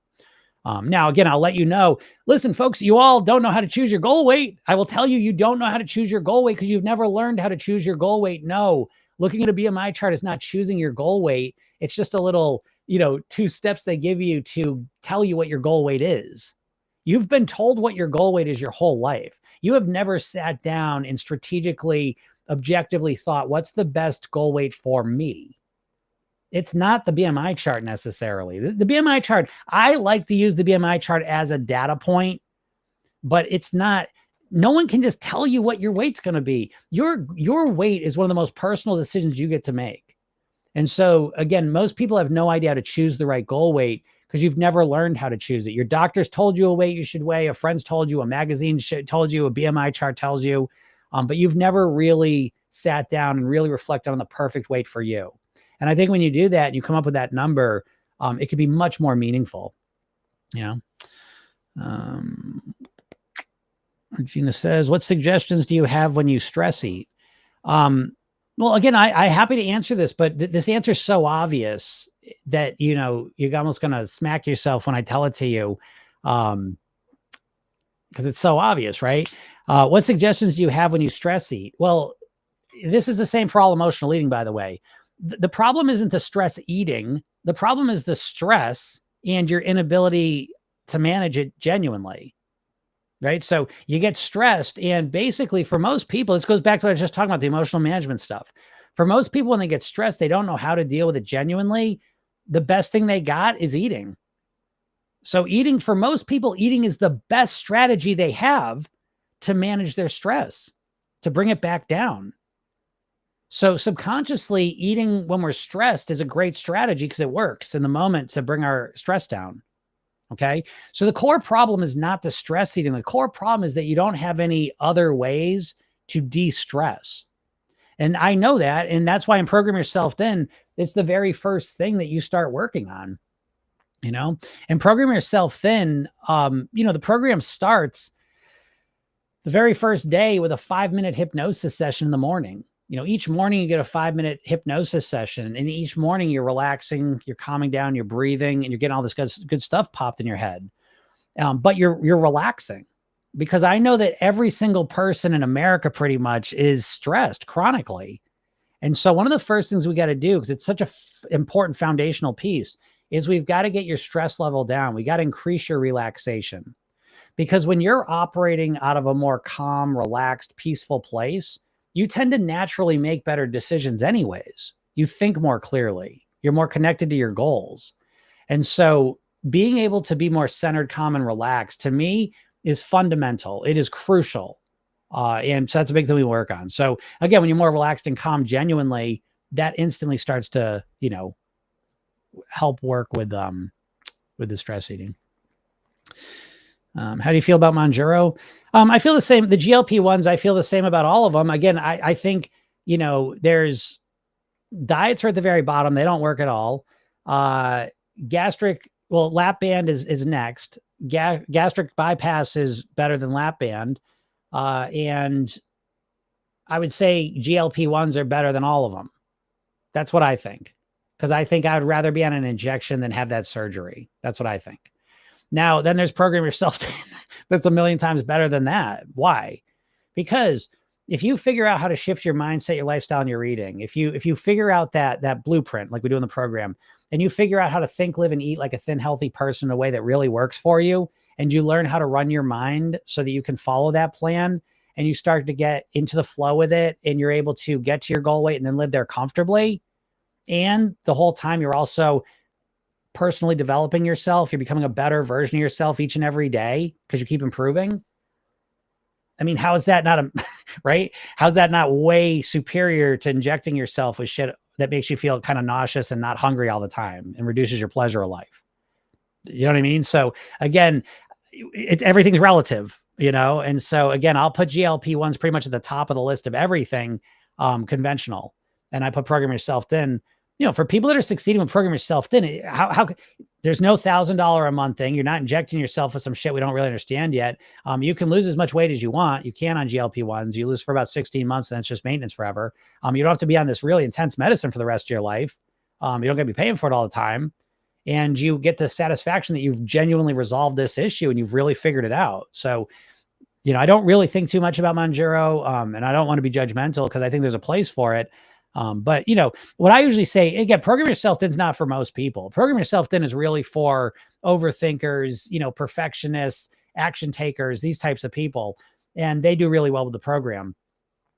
Now, again, I'll let you know, listen, folks, you all don't know how to choose your goal weight. I will tell you, you don't know how to choose your goal weight because you've never learned how to choose your goal weight. No, looking at a BMI chart is not choosing your goal weight. It's just a little, 2 steps they give you to tell you what your goal weight is. You've been told what your goal weight is your whole life. You have never sat down and strategically, objectively thought, what's the best goal weight for me? It's not the BMI chart necessarily. The BMI chart, I like to use the BMI chart as a data point, but it's not, no one can just tell you what your weight's going to be. Your weight is one of the most personal decisions you get to make. And so again, most people have no idea how to choose the right goal weight because you've never learned how to choose it. Your doctor's told you a weight you should weigh, a friend's told you, a magazine told you, a BMI chart tells you, but you've never really sat down and really reflected on the perfect weight for you. And I think when you do that, and you come up with that number, it can be much more meaningful. Gina says, what suggestions do you have when you stress eat? Well, again, I happy to answer this, but this answer is so obvious that, you're almost going to smack yourself when I tell it to you. Because it's so obvious, right? What suggestions do you have when you stress eat? Well, this is the same for all emotional eating, by the way. The problem isn't the stress eating. The problem is the stress and your inability to manage it genuinely, right? So you get stressed, and basically for most people, this goes back to what I was just talking about, the emotional management stuff. For most people, when they get stressed, they don't know how to deal with it genuinely. The best thing they got is eating. So eating, for most people, eating is the best strategy they have to manage their stress, to bring it back down. So subconsciously, eating when we're stressed is a great strategy because it works in the moment to bring our stress down. Okay. So the core problem is not the stress eating. The core problem is that you don't have any other ways to de-stress. And I know that. And that's why in Program Yourself Thin, it's the very first thing that you start working on, and Program Yourself Thin, the program starts the very first day with a 5-minute hypnosis session in the morning. Each morning you get a 5-minute hypnosis session, and each morning you're relaxing, you're calming down, you're breathing, and you're getting all this good stuff popped in your head. But you're relaxing, because I know that every single person in America pretty much is stressed chronically. And so one of the first things we got to do, because it's such a important foundational piece, is we've got to get your stress level down. We got to increase your relaxation, because when you're operating out of a more calm, relaxed, peaceful place, you tend to naturally make better decisions anyways. You think more clearly. You're more connected to your goals. And so being able to be more centered, calm, and relaxed, to me, is fundamental. It is crucial. And so that's a big thing we work on. So again, when you're more relaxed and calm genuinely, that instantly starts to, help work with the stress eating. How do you feel about Mounjaro? I feel the same. The GLP-1s, I feel the same about all of them. Again, I think, there's Diets are at the very bottom. They don't work at all. Lap band is next. Gastric bypass is better than lap band. And I would say GLP-1s are better than all of them. That's what I think. Because I think I would rather be on an injection than have that surgery. That's what I think. Now, then there's Program Yourself that's a million times better than that. Why? Because if you figure out how to shift your mindset, your lifestyle, and your eating, if you figure out that blueprint like we do in the program, and you figure out how to think, live, and eat like a thin, healthy person in a way that really works for you, and you learn how to run your mind so that you can follow that plan, and you start to get into the flow with it, and you're able to get to your goal weight and then live there comfortably, and the whole time you're also personally developing yourself, you're becoming a better version of yourself each and every day because you keep improving. I mean, how is that not right? How's that not way superior to injecting yourself with shit that makes you feel kind of nauseous and not hungry all the time and reduces your pleasure of life? You know what I mean? So again, everything's relative, And so again, I'll put GLP-1s pretty much at the top of the list of everything conventional. And I put Program Yourself Thin. For people that are succeeding with Program Yourself Thin, how there's no $1,000 a month thing. You're not injecting yourself with some shit we don't really understand yet. You can lose as much weight as you want. You can on GLP-1s. You lose for about 16 months, and it's just maintenance forever. You don't have to be on this really intense medicine for the rest of your life. You don't got to be paying for it all the time. And you get the satisfaction that you've genuinely resolved this issue and you've really figured it out. So, I don't really think too much about Mounjaro, and I don't want to be judgmental because I think there's a place for it. But what I usually say, again, Program Yourself Thin is not for most people. Program Yourself Thin is really for overthinkers, perfectionists, action takers, these types of people. And they do really well with the program.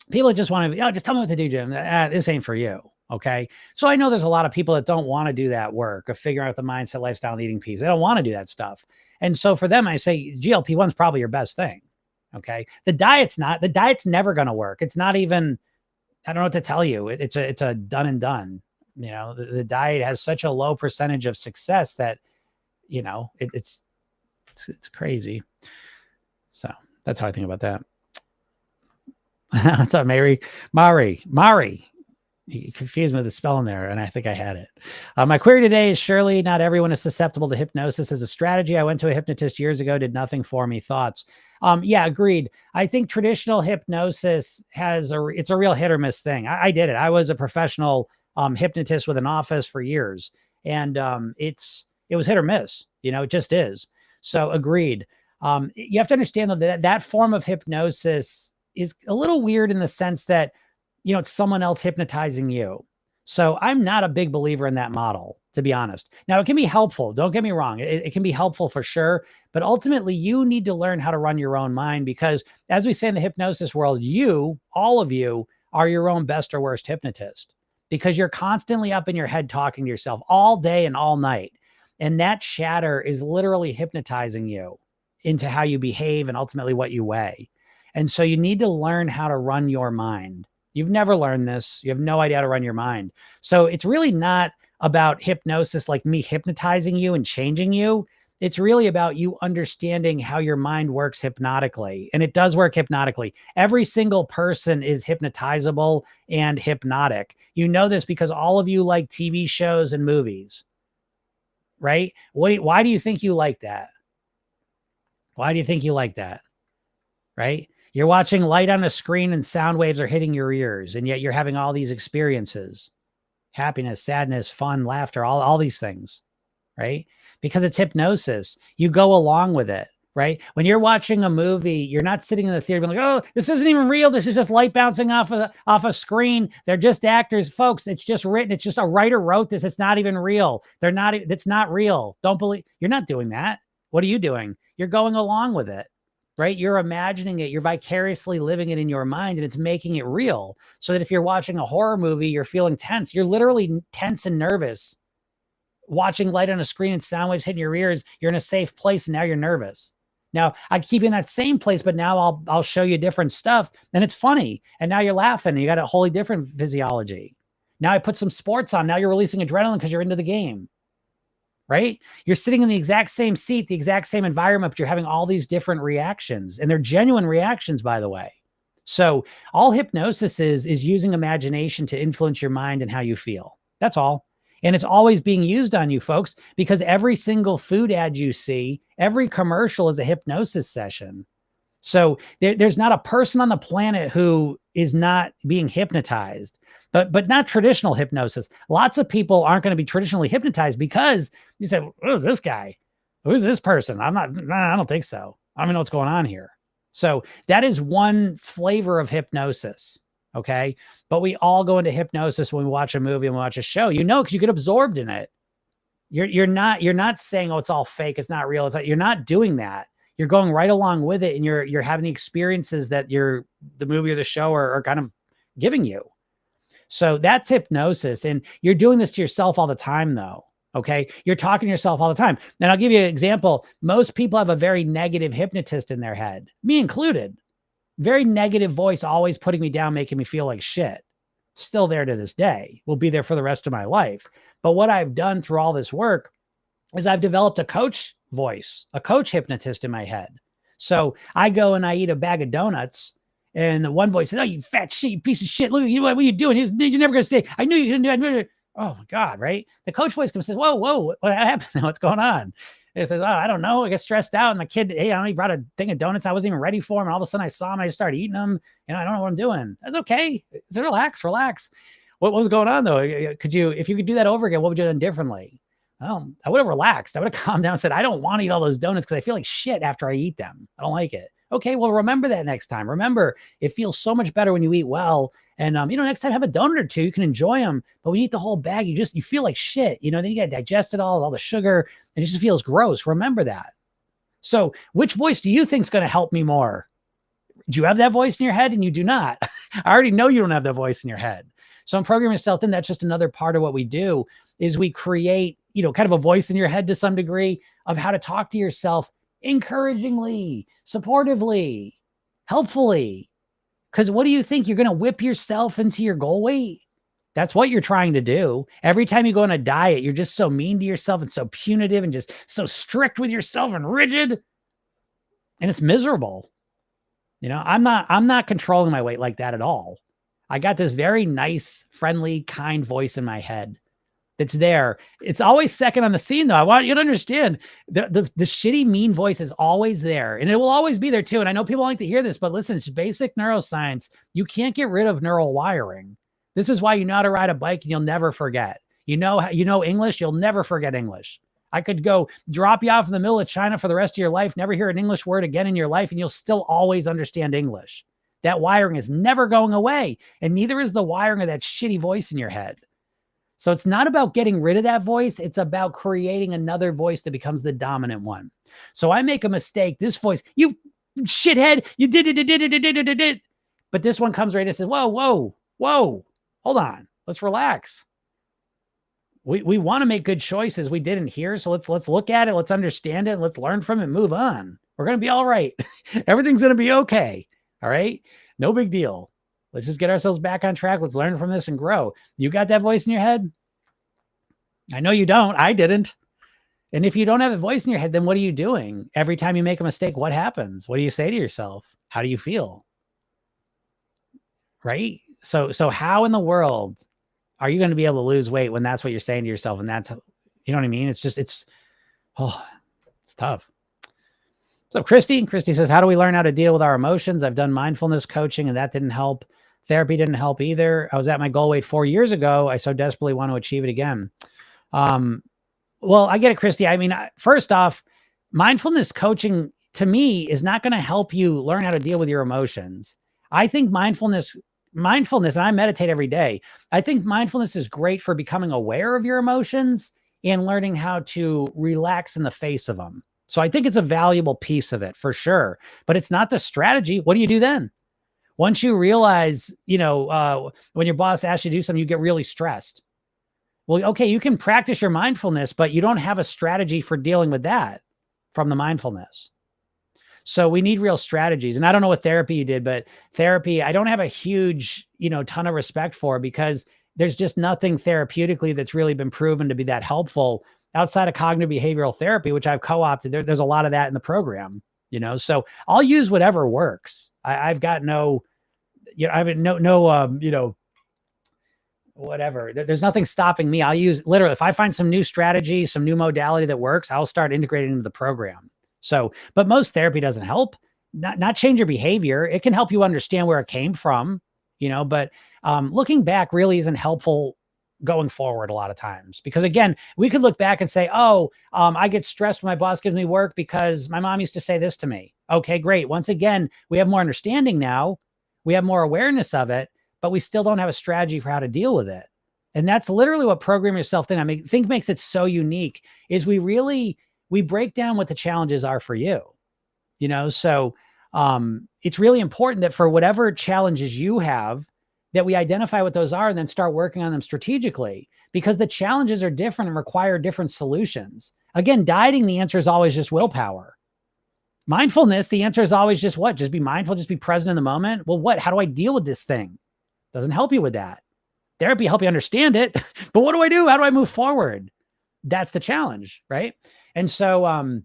People that just want to, just tell me what to do, Jim. This ain't for you. Okay. So I know there's a lot of people that don't want to do that work of figuring out the mindset, lifestyle, and eating piece. They don't want to do that stuff. And so for them, I say GLP-1 is probably your best thing. Okay. The diet's never going to work. It's not even, I don't know what to tell you. It's a done and done. The diet has such a low percentage of success that, it's crazy. So that's how I think about that. What's up, Mari? You confused me with the spelling there, and I think I had it. My query today is surely not everyone is susceptible to hypnosis as a strategy. I went to a hypnotist years ago, did nothing for me. Thoughts? Yeah, agreed. I think traditional hypnosis it's a real hit or miss thing. I did it. I was a professional hypnotist with an office for years, and it was hit or miss. It just is. So agreed. You have to understand though that form of hypnosis is a little weird in the sense that it's someone else hypnotizing you. So I'm not a big believer in that model, to be honest. Now, it can be helpful. Don't get me wrong. It can be helpful for sure. But ultimately, you need to learn how to run your own mind because, as we say in the hypnosis world, all of you, are your own best or worst hypnotist because you're constantly up in your head talking to yourself all day and all night. And that chatter is literally hypnotizing you into how you behave and ultimately what you weigh. And so you need to learn how to run your mind. You've never learned this. You have no idea how to run your mind. So it's really not about hypnosis, like me hypnotizing you and changing you. It's really about you understanding how your mind works hypnotically. And it does work hypnotically. Every single person is hypnotizable and hypnotic. You know this because all of you like TV shows and movies, right? Why do you think you like that? Why do you think you like that? Right? You're watching light on a screen and sound waves are hitting your ears, and yet you're having all these experiences, happiness, sadness, fun, laughter, all these things, right? Because it's hypnosis. You go along with it, right? When you're watching a movie, you're not sitting in the theater being like, oh, this isn't even real. This is just light bouncing off a screen. They're just actors. Folks, it's just written. It's just a writer wrote this. It's not even real. It's not real. Don't believe. You're not doing that. What are you doing? You're going along with it. Right? You're imagining it. You're vicariously living it in your mind and it's making it real. So that if you're watching a horror movie, you're feeling tense. You're literally tense and nervous. Watching light on a screen and sound waves hitting your ears, you're in a safe place and now you're nervous. Now I keep you in that same place, but now I'll show you different stuff and it's funny. And now you're laughing and you got a wholly different physiology. Now I put some sports on. Now you're releasing adrenaline because you're into the game. Right? You're sitting in the exact same seat, the exact same environment, but you're having all these different reactions and they're genuine reactions, by the way. So all hypnosis is using imagination to influence your mind and how you feel. That's all. And it's always being used on you folks, because every single food ad you see, every commercial is a hypnosis session. So there's not a person on the planet who is not being hypnotized, but not traditional hypnosis. Lots of people aren't going to be traditionally hypnotized because you say, who's this guy? Who's this person? I don't think so. I don't know what's going on here. So that is one flavor of hypnosis. Okay. But we all go into hypnosis when we watch a movie and we watch a show, because you get absorbed in it. You're not saying, oh, it's all fake, it's not real. It's like, you're not doing that. You're going right along with it, and you're having the experiences that the movie or the show are kind of giving you. So that's hypnosis. And you're doing this to yourself all the time, though. Okay. You're talking to yourself all the time. And I'll give you an example. Most people have a very negative hypnotist in their head, me included. Very negative voice, always putting me down, making me feel like shit. Still there to this day. Will be there for the rest of my life. But what I've done through all this work is I've developed a coach voice, a coach hypnotist in my head. So I go and I eat a bag of donuts, and the one voice says, "Oh, you fat shit, you piece of shit. Look, what are you doing? You're never going to stay. I knew you couldn't do it. Oh my God, right? The coach voice comes and says, whoa, what happened? What's going on? It says, oh, I don't know. I get stressed out. And the kid, hey, I only brought a thing of donuts. I wasn't even ready for him. And all of a sudden I saw him. I just started eating them. I don't know what I'm doing. That's okay. Relax. What was going on though? If you could do that over again, what would you have done differently? Well, I would have relaxed. I would have calmed down and said, I don't want to eat all those donuts because I feel like shit after I eat them. I don't like it. Okay, well, remember that next time. Remember, it feels so much better when you eat well. And, next time have a donut or two, you can enjoy them. But when you eat the whole bag, you feel like shit. Then you got to digest it all the sugar, and it just feels gross. Remember that. So which voice do you think is going to help me more? Do you have that voice in your head? And you do not. I already know you don't have that voice in your head. So I'm programming yourself in. That's just another part of what we do is we create, kind of a voice in your head to some degree of how to talk to yourself encouragingly, supportively, helpfully. Because what do you think? You're going to whip yourself into your goal weight? That's what you're trying to do. Every time you go on a diet, you're just so mean to yourself and so punitive and just so strict with yourself and rigid. And it's miserable. I'm not controlling my weight like that at all. I got this very nice, friendly, kind voice in my head that's there. It's always second on the scene, though. I want you to understand the shitty, mean voice is always there, and it will always be there too. And I know people like to hear this, but listen, it's basic neuroscience. You can't get rid of neural wiring. This is why you know how to ride a bike and you'll never forget. You know English, you'll never forget English. I could go drop you off in the middle of China for the rest of your life, never hear an English word again in your life, and you'll still always understand English. That wiring is never going away, and neither is the wiring of that shitty voice in your head. So it's not about getting rid of that voice. It's about creating another voice that becomes the dominant one. So I make a mistake. This voice, you shithead, you did it. But this one comes right and says, whoa, hold on. Let's relax. We want to make good choices. We didn't hear. So let's look at it. Let's understand it. Let's learn from it. Move on. We're going to be all right. Everything's going to be okay. All right. No big deal. Let's just get ourselves back on track. Let's learn from this and grow. You got that voice in your head? I know you don't. I didn't. And if you don't have a voice in your head, then what are you doing? Every time you make a mistake, what happens? What do you say to yourself? How do you feel? Right? So how in the world are you going to be able to lose weight when that's what you're saying to yourself? And that's, you know what I mean? It's tough. So Christy says, how do we learn how to deal with our emotions? I've done mindfulness coaching and that didn't help. Therapy didn't help either. I was at my goal weight 4 years ago. I so desperately want to achieve it again. Well, I get it, Christy. I mean, first off, mindfulness coaching to me is not going to help you learn how to deal with your emotions. I think mindfulness, and I meditate every day. I think mindfulness is great for becoming aware of your emotions and learning how to relax in the face of them. So I think it's a valuable piece of it for sure, but it's not the strategy. What do you do then? Once you realize, when your boss asks you to do something, you get really stressed. Well, okay, you can practice your mindfulness, but you don't have a strategy for dealing with that from the mindfulness. So we need real strategies. And I don't know what therapy you did, but therapy, I don't have a huge, ton of respect for, because there's just nothing therapeutically that's really been proven to be that helpful outside of cognitive behavioral therapy, which I've co-opted. There's a lot of that in the program, so I'll use whatever works. I've got no I have whatever. There's nothing stopping me. I'll use literally, if I find some new strategy, some new modality that works, I'll start integrating into the program. So, but most therapy doesn't help. Not change your behavior. It can help you understand where it came from, but looking back really isn't helpful going forward a lot of times, because again, we could look back and say, oh, I get stressed when my boss gives me work because my mom used to say this to me. Okay, great. Once again, we have more understanding now. We have more awareness of it, but we still don't have a strategy for how to deal with it. And that's literally what Program Yourself Thin, I think makes it so unique, is we break down what the challenges are for you. So it's really important that for whatever challenges you have, that we identify what those are and then start working on them strategically, because the challenges are different and require different solutions. Again, dieting, the answer is always just willpower. Mindfulness, the answer is always just what? Just be mindful, just be present in the moment. Well, how do I deal with this thing? Doesn't help you with that. Therapy help you understand it, but what do I do? How do I move forward? That's the challenge, right? And so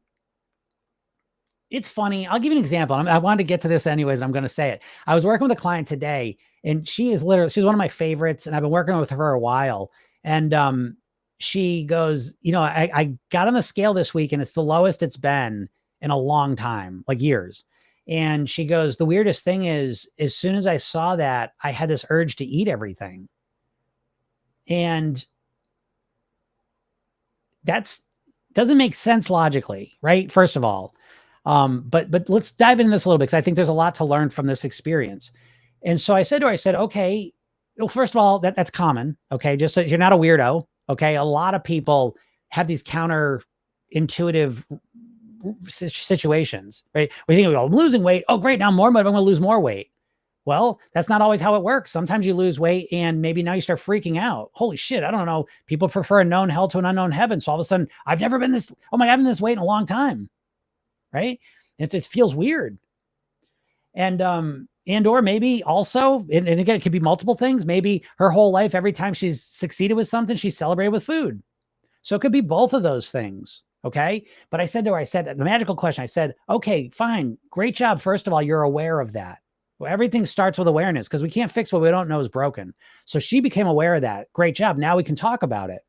it's funny. I'll give you an example. I wanted to get to this anyways. I'm going to say it. I was working with a client today, and she's one of my favorites, and I've been working with her for a while. And she goes, I got on the scale this week, and it's the lowest it's been in a long time, like years. And she goes, the weirdest thing is, as soon as I saw that, I had this urge to eat everything. And doesn't make sense logically, right? First of all. But let's dive into this a little bit, because I think there's a lot to learn from this experience. And so I said to her, okay, well, first of all, that's common. Okay. Just so you're not a weirdo. Okay. A lot of people have these counterintuitive situations, right? We think, I'm losing weight. Oh, great. Now I'm going to lose more weight. Well, that's not always how it works. Sometimes you lose weight and maybe now you start freaking out. Holy shit. I don't know. People prefer a known hell to an unknown heaven. So all of a sudden I've never been this, oh my God, I've been this weight in a long time. Right. It feels weird. And or maybe also, and again, it could be multiple things. Maybe her whole life, every time she's succeeded with something, she's celebrated with food. So it could be both of those things. Okay. But I said to her, the magical question, I said, okay, fine. Great job. First of all, you're aware of that. Well, everything starts with awareness, because we can't fix what we don't know is broken. So she became aware of that. Great job. Now we can talk about it.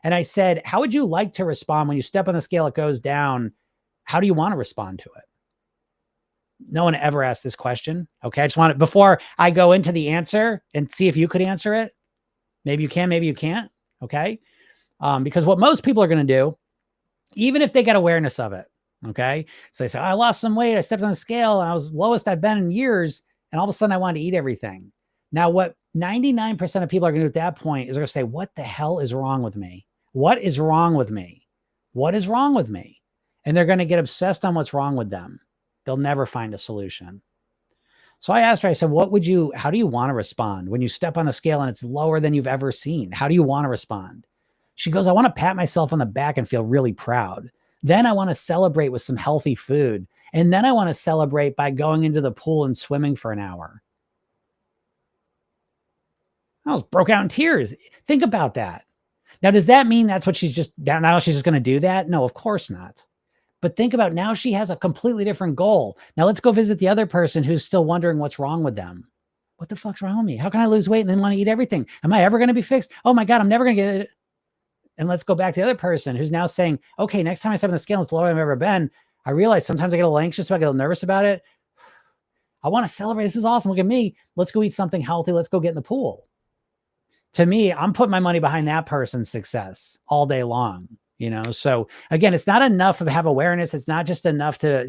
And I said, how would you like to respond when you step on the scale, it goes down? How do you want to respond to it? No one ever asked this question. Okay. I just want to, before I go into the answer and see if you could answer it, maybe you can, maybe you can't. Okay. Because what most people are going to do, even if they get awareness of it. Okay. So they say, I lost some weight. I stepped on the scale and I was lowest I've been in years. And all of a sudden I wanted to eat everything. Now, what 99% of people are going to do at that point is they're going to say, what the hell is wrong with me? What is wrong with me? What is wrong with me? And they're going to get obsessed on what's wrong with them. They'll never find a solution. So I asked her, I said, how do you want to respond when you step on the scale and it's lower than you've ever seen? How do you want to respond? She goes, I want to pat myself on the back and feel really proud. Then I want to celebrate with some healthy food. And then I want to celebrate by going into the pool and swimming for an hour. I was broke out in tears. Think about that. Now, does that mean that's what she's just going to do that? No, of course not. But think about, now she has a completely different goal. Now let's go visit the other person who's still wondering what's wrong with them. What the fuck's wrong with me? How can I lose weight and then want to eat everything? Am I ever going to be fixed? Oh my God, I'm never going to get it. And let's go back to the other person who's now saying, okay, next time I step on the scale, it's lower than I've ever been. I realize sometimes I get a little anxious, I get a little nervous about it. I want to celebrate. This is awesome. Look at me. Let's go eat something healthy. Let's go get in the pool. To me, I'm putting my money behind that person's success all day long. So again, it's not enough to have awareness. It's not just enough to,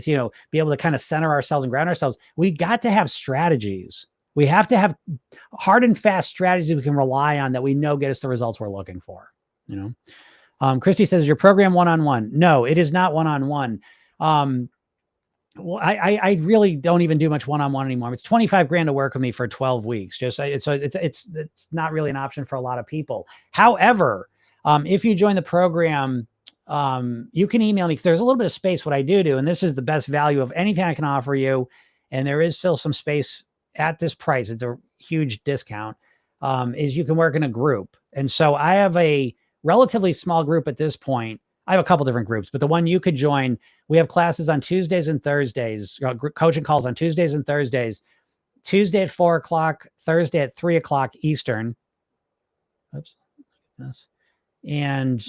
be able to kind of center ourselves and ground ourselves. We got to have strategies. We have to have hard and fast strategies we can rely on that we know get us the results we're looking for. Christy says, is your program one-on-one? No, it is not one-on-one. Well, I really don't even do much one-on-one anymore. It's $25,000 to work with me for 12 weeks. It's not really an option for a lot of people. However, if you join the program, you can email me, because there's a little bit of space. What I do, and this is the best value of anything I can offer you, and there is still some space at this price. It's a huge discount, is you can work in a group. And so I have a relatively small group at this point. I have a couple different groups, but the one you could join, we have classes on Tuesdays and Thursdays, coaching calls on Tuesdays and Thursdays. Tuesday at 4 o'clock, Thursday at 3 o'clock Eastern. Oops. And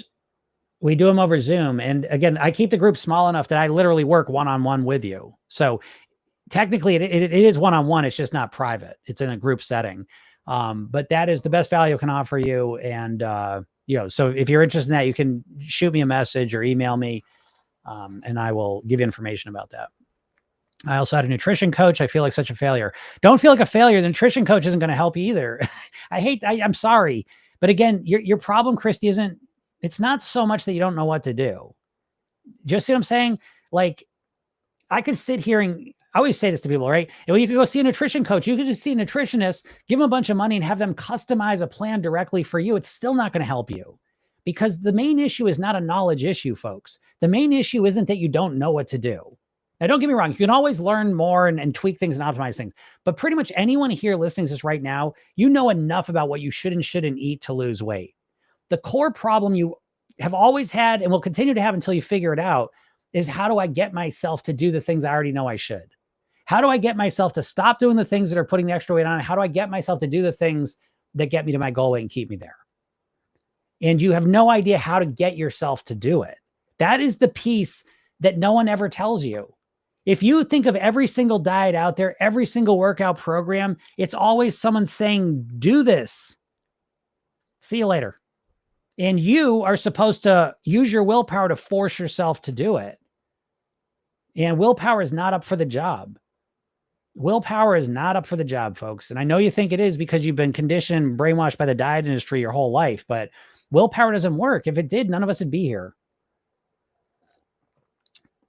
we do them over Zoom. And again, I keep the group small enough that I literally work one-on-one with you. So technically it is one-on-one. It's just not private. It's in a group setting. But that is the best value I can offer you. And, so if you're interested in that, you can shoot me a message or email me, and I will give you information about that. I also had a nutrition coach. I feel like such a failure. Don't feel like a failure. The nutrition coach isn't going to help you either. I'm sorry. But again, your problem, Christy, it's not so much that you don't know what to do. Do you see what I'm saying? Like, I could sit here and I always say this to people, right? Well, you could go see a nutrition coach. You could just see a nutritionist, give them a bunch of money and have them customize a plan directly for you. It's still not going to help you, because the main issue is not a knowledge issue, folks. The main issue isn't that you don't know what to do. Now, don't get me wrong. You can always learn more and tweak things and optimize things. But pretty much anyone here listening to this right now, you know enough about what you should and shouldn't eat to lose weight. The core problem you have always had and will continue to have until you figure it out is, how do I get myself to do the things I already know I should? How do I get myself to stop doing the things that are putting the extra weight on? How do I get myself to do the things that get me to my goal weight and keep me there? And you have no idea how to get yourself to do it. That is the piece that no one ever tells you. If you think of every single diet out there, every single workout program, it's always someone saying, do this. See you later. And you are supposed to use your willpower to force yourself to do it. And willpower is not up for the job. Willpower is not up for the job, folks. And I know you think it is because you've been conditioned and brainwashed by the diet industry your whole life, but willpower doesn't work. If it did, none of us would be here.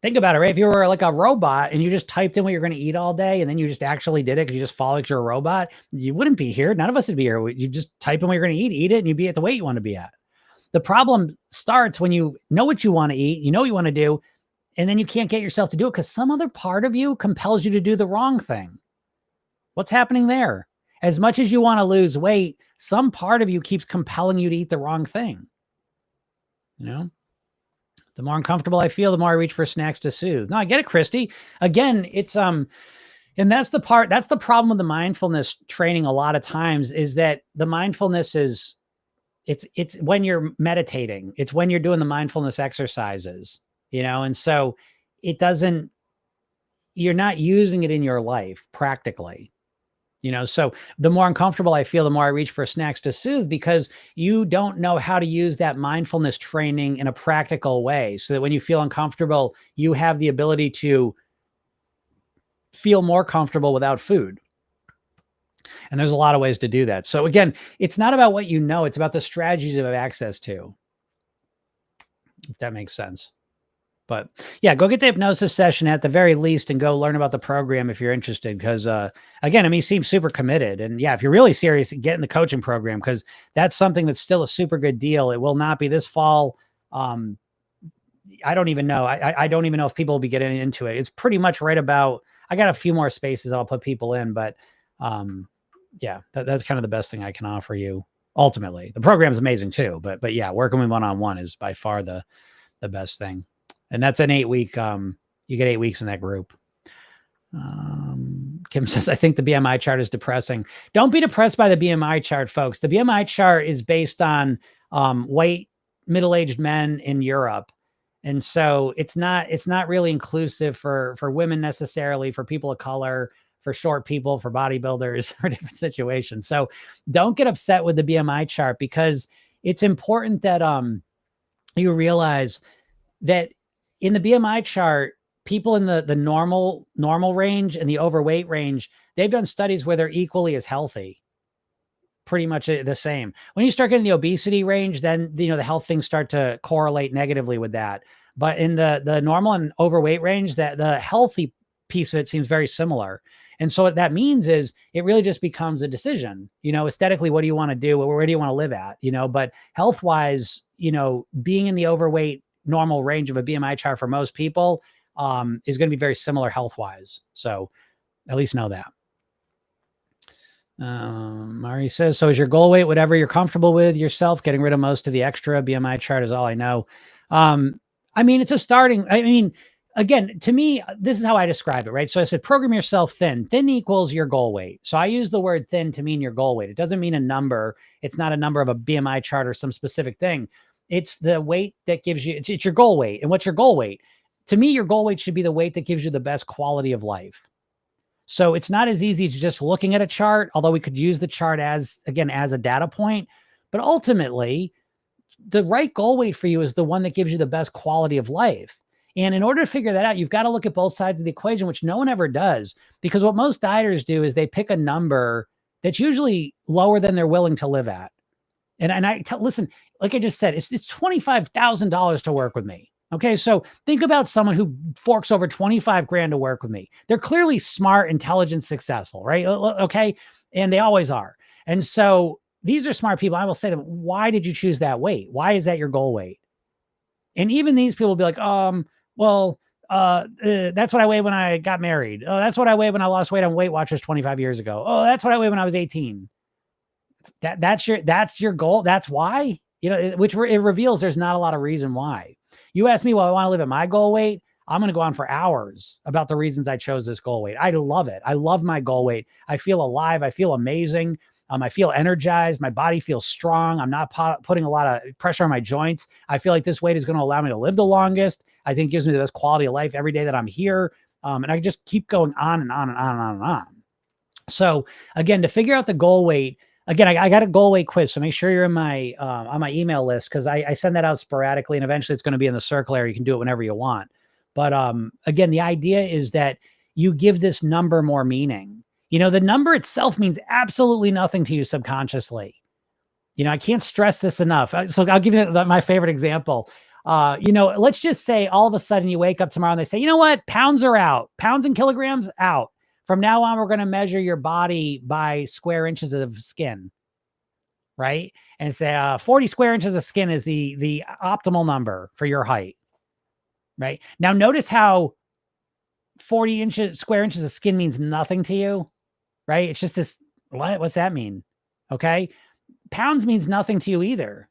Think about it, right? If you were like a robot and you just typed in what you're going to eat all day and then you just actually did it because you just followed like you're a robot, you wouldn't be here. None of us would be here. You just type in what you're going to eat it, and you'd be at the weight you want to be at. The problem starts when you know what you want to eat, you know what you want to do, and then you can't get yourself to do it because some other part of you compels you to do the wrong thing. What's happening there? As much as you want to lose weight, some part of you keeps compelling you to eat the wrong thing. You know? The more uncomfortable I feel, the more I reach for snacks to soothe. No, I get it, Christy. Again, it's and that's the problem with the mindfulness training a lot of times, is that the mindfulness is it's when you're meditating, it's when you're doing the mindfulness exercises, and so you're not using it in your life practically. So the more uncomfortable I feel, the more I reach for snacks to soothe, because you don't know how to use that mindfulness training in a practical way, so that when you feel uncomfortable, you have the ability to feel more comfortable without food. And there's a lot of ways to do that. So again, it's not about what you know, it's about the strategies you have access to. If that makes sense. But yeah, go get the hypnosis session at the very least and go learn about the program if you're interested. Because again, he seems super committed. And yeah, if you're really serious, get in the coaching program, because that's something that's still a super good deal. It will not be this fall. I don't even know. I don't even know if people will be getting into it. It's pretty much right about, I got a few more spaces I'll put people in, but yeah, that's kind of the best thing I can offer you. Ultimately, the program is amazing too, but yeah, working with one-on-one is by far the best thing. And that's an 8-week, you get 8 weeks in that group. Kim says, I think the BMI chart is depressing. Don't be depressed by the BMI chart, folks. The BMI chart is based on white, middle-aged men in Europe. And so it's not really inclusive for women necessarily, for people of color, for short people, for bodybuilders, or different situations. So don't get upset with the BMI chart, because it's important that you realize that in the BMI chart, people in the normal range and the overweight range, they've done studies where they're equally as healthy, pretty much the same. When you start getting the obesity range, then the health things start to correlate negatively with that. But in the normal and overweight range, that the healthy piece of it seems very similar. And so what that means is it really just becomes a decision, aesthetically, what do you want to do? Where do you want to live at? But health wise, being in the overweight normal range of a BMI chart for most people is going to be very similar health wise. So at least know that. Mari says, so is your goal weight whatever you're comfortable with yourself? Getting rid of most of the extra? BMI chart is all I know. It's a starting, again, to me, this is how I describe it, right? So I said, program yourself thin. Thin equals your goal weight. So I use the word thin to mean your goal weight. It doesn't mean a number. It's not a number of a BMI chart or some specific thing. It's the weight that gives you, it's your goal weight. And what's your goal weight? To me, your goal weight should be the weight that gives you the best quality of life. So it's not as easy as just looking at a chart, although we could use the chart as, again, as a data point. But ultimately, the right goal weight for you is the one that gives you the best quality of life. And in order to figure that out, you've got to look at both sides of the equation, which no one ever does, because what most dieters do is they pick a number that's usually lower than they're willing to live at. And listen, like I just said, it's $25,000 to work with me. Okay. So think about someone who forks over 25 grand to work with me. They're clearly smart, intelligent, successful, right? Okay. And they always are. And so these are smart people. I will say to them, why did you choose that weight? Why is that your goal weight? And even these people will be like, that's what I weighed when I got married. Oh, that's what I weighed when I lost weight on Weight Watchers 25 years ago. Oh, that's what I weighed when I was 18. That's your goal. That's why, which it reveals there's not a lot of reason why. You ask me, well, I want to live at my goal weight. I'm going to go on for hours about the reasons I chose this goal weight. I love it. I love my goal weight. I feel alive. I feel amazing. I feel energized. My body feels strong. I'm not putting a lot of pressure on my joints. I feel like this weight is going to allow me to live the longest. I think it gives me the best quality of life every day that I'm here. And I just keep going on and on and on and on and on. So again, to figure out the goal weight, again, I got a goal weight quiz. So make sure you're in my, on my email list, because I send that out sporadically, and eventually it's going to be in the circle area. You can do it whenever you want. But again, the idea is that you give this number more meaning. The number itself means absolutely nothing to you subconsciously. I can't stress this enough. So I'll give you my favorite example. Let's just say all of a sudden you wake up tomorrow and they say, you know what? Pounds are out. Pounds and kilograms out. From now on, we're going to measure your body by square inches of skin. Right? And say 40 square inches of skin is the optimal number for your height. Right? Now, notice how 40 square inches of skin means nothing to you. Right? It's just this, what's that mean? Okay. Pounds means nothing to you either.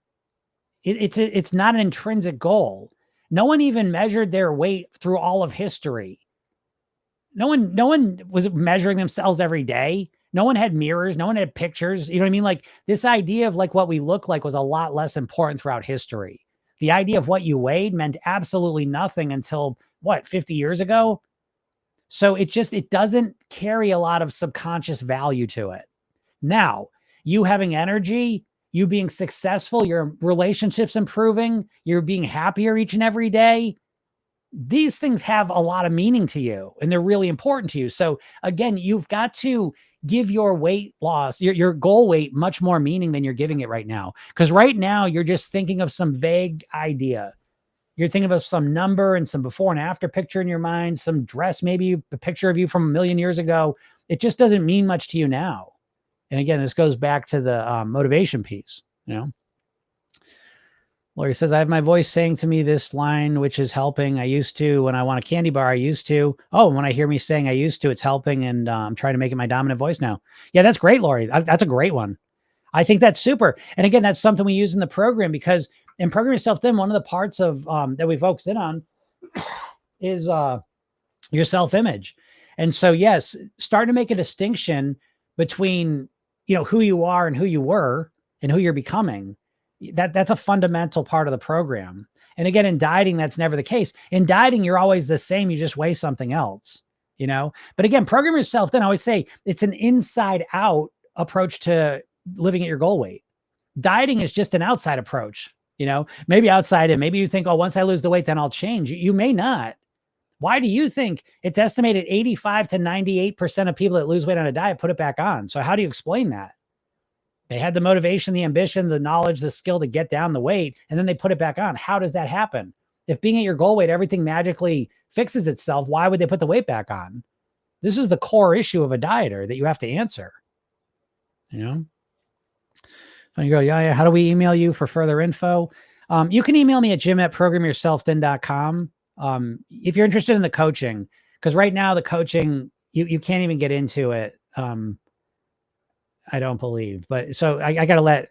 It's not an intrinsic goal. No one even measured their weight through all of history. No one was measuring themselves every day. No one had mirrors. No one had pictures. You know what I mean? Like, this idea of like what we look like was a lot less important throughout history. The idea of what you weighed meant absolutely nothing until 50 years ago? So it doesn't carry a lot of subconscious value to it. Now, you having energy, you being successful, your relationships improving, you're being happier each and every day. These things have a lot of meaning to you, and they're really important to you. So again, you've got to give your weight loss, your goal weight, much more meaning than you're giving it right now. Because right now you're just thinking of some vague idea. You're thinking of some number and some before and after picture in your mind, some dress, maybe a picture of you from a million years ago. It just doesn't mean much to you now. And again, this goes back to the motivation piece, Lori says, I have my voice saying to me this line, which is helping. I used to, when I want a candy bar, I used to. Oh, when I hear me saying I used to, it's helping. And I'm trying to make it my dominant voice now. Yeah, that's great, Lori. That's a great one. I think that's super. And again, that's something we use in the program, because in Program Yourself Thin, one of the parts of that we focus in on is your self-image. And so, yes, start to make a distinction between, who you are and who you were and who you're becoming. That's a fundamental part of the program. And again, in dieting, that's never the case. In dieting, you're always the same. You just weigh something else, But again, Program Yourself Thin, I always say it's an inside out approach to living at your goal weight. Dieting is just an outside approach, maybe outside it. Maybe you think, oh, once I lose the weight, then I'll change. You may not. Why do you think it's estimated 85 to 98% of people that lose weight on a diet put it back on? So how do you explain that? They had the motivation, the ambition, the knowledge, the skill to get down the weight, and then they put it back on. How does that happen? If being at your goal weight, everything magically fixes itself, why would they put the weight back on? This is the core issue of a dieter that you have to answer. Funny girl, yeah. How do we email you for further info? You can email me at jim@programyourselfthin.com. If you're interested in the coaching, because right now the coaching, you can't even get into it. I don't believe, but so I gotta let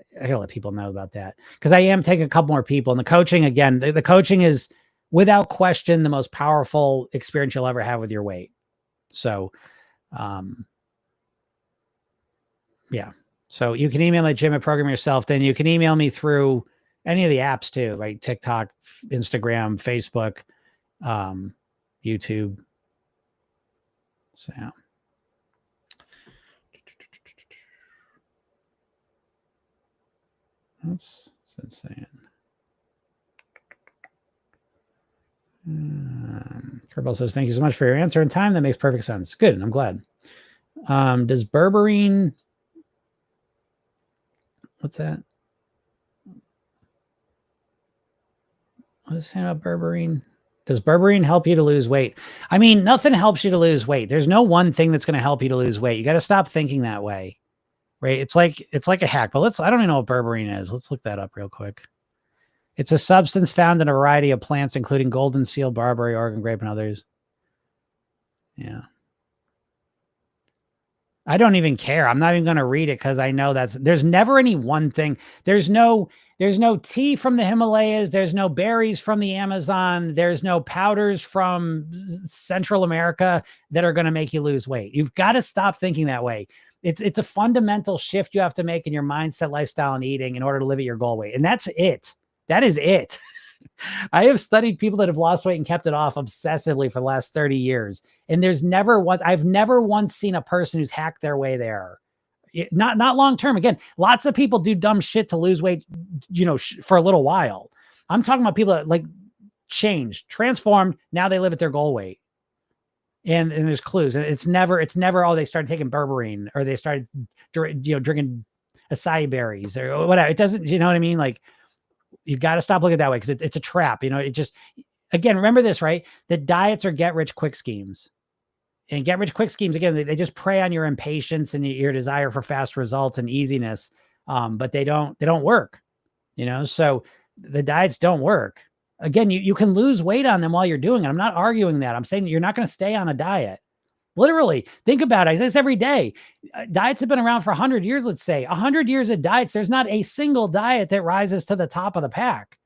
people know about that, because I am taking a couple more people. And the coaching, again, the coaching is without question, the most powerful experience you'll ever have with your weight. So, yeah. So you can email me, Jim at Program Yourself. Then you can email me through any of the apps too, like TikTok, Instagram, Facebook, YouTube. So, yeah. Oops, it's saying. Kerbal says, thank you so much for your answer and time. That makes perfect sense. Good. I'm glad. Does berberine, what's that? What is it saying about berberine? Does berberine help you to lose weight? I mean, nothing helps you to lose weight. There's no one thing that's going to help you to lose weight. You got to stop thinking that way, right? It's like a hack, but I don't even know what berberine is. Let's look that up real quick. It's a substance found in a variety of plants, including golden seal, barberry, Oregon grape, and others. Yeah. I don't even care. I'm not even going to read it because I know there's never any one thing. There's no tea from the Himalayas. There's no berries from the Amazon. There's no powders from Central America that are going to make you lose weight. You've got to stop thinking that way. It's a fundamental shift you have to make in your mindset, lifestyle, and eating in order to live at your goal weight. And that's it. That is it. I have studied people that have lost weight and kept it off obsessively for the last 30 years. And I've never once seen a person who's hacked their way there. Not long-term. Again, lots of people do dumb shit to lose weight, for a little while. I'm talking about people that like changed, transformed. Now they live at their goal weight. And there's clues. And it's never, oh, they started taking berberine or they started, drinking acai berries or whatever. It doesn't, you know what I mean? Like, you got to stop looking that way because it's a trap. It just, again, remember this, right? That diets are get rich quick schemes, and get rich quick schemes. Again, they just prey on your impatience and your desire for fast results and easiness. But they don't work, so the diets don't work. Again, you can lose weight on them while you're doing it. I'm not arguing that. I'm saying you're not going to stay on a diet. Literally, think about it. I say this every day. Diets have been around for 100 years, let's say. 100 years of diets, there's not a single diet that rises to the top of the pack.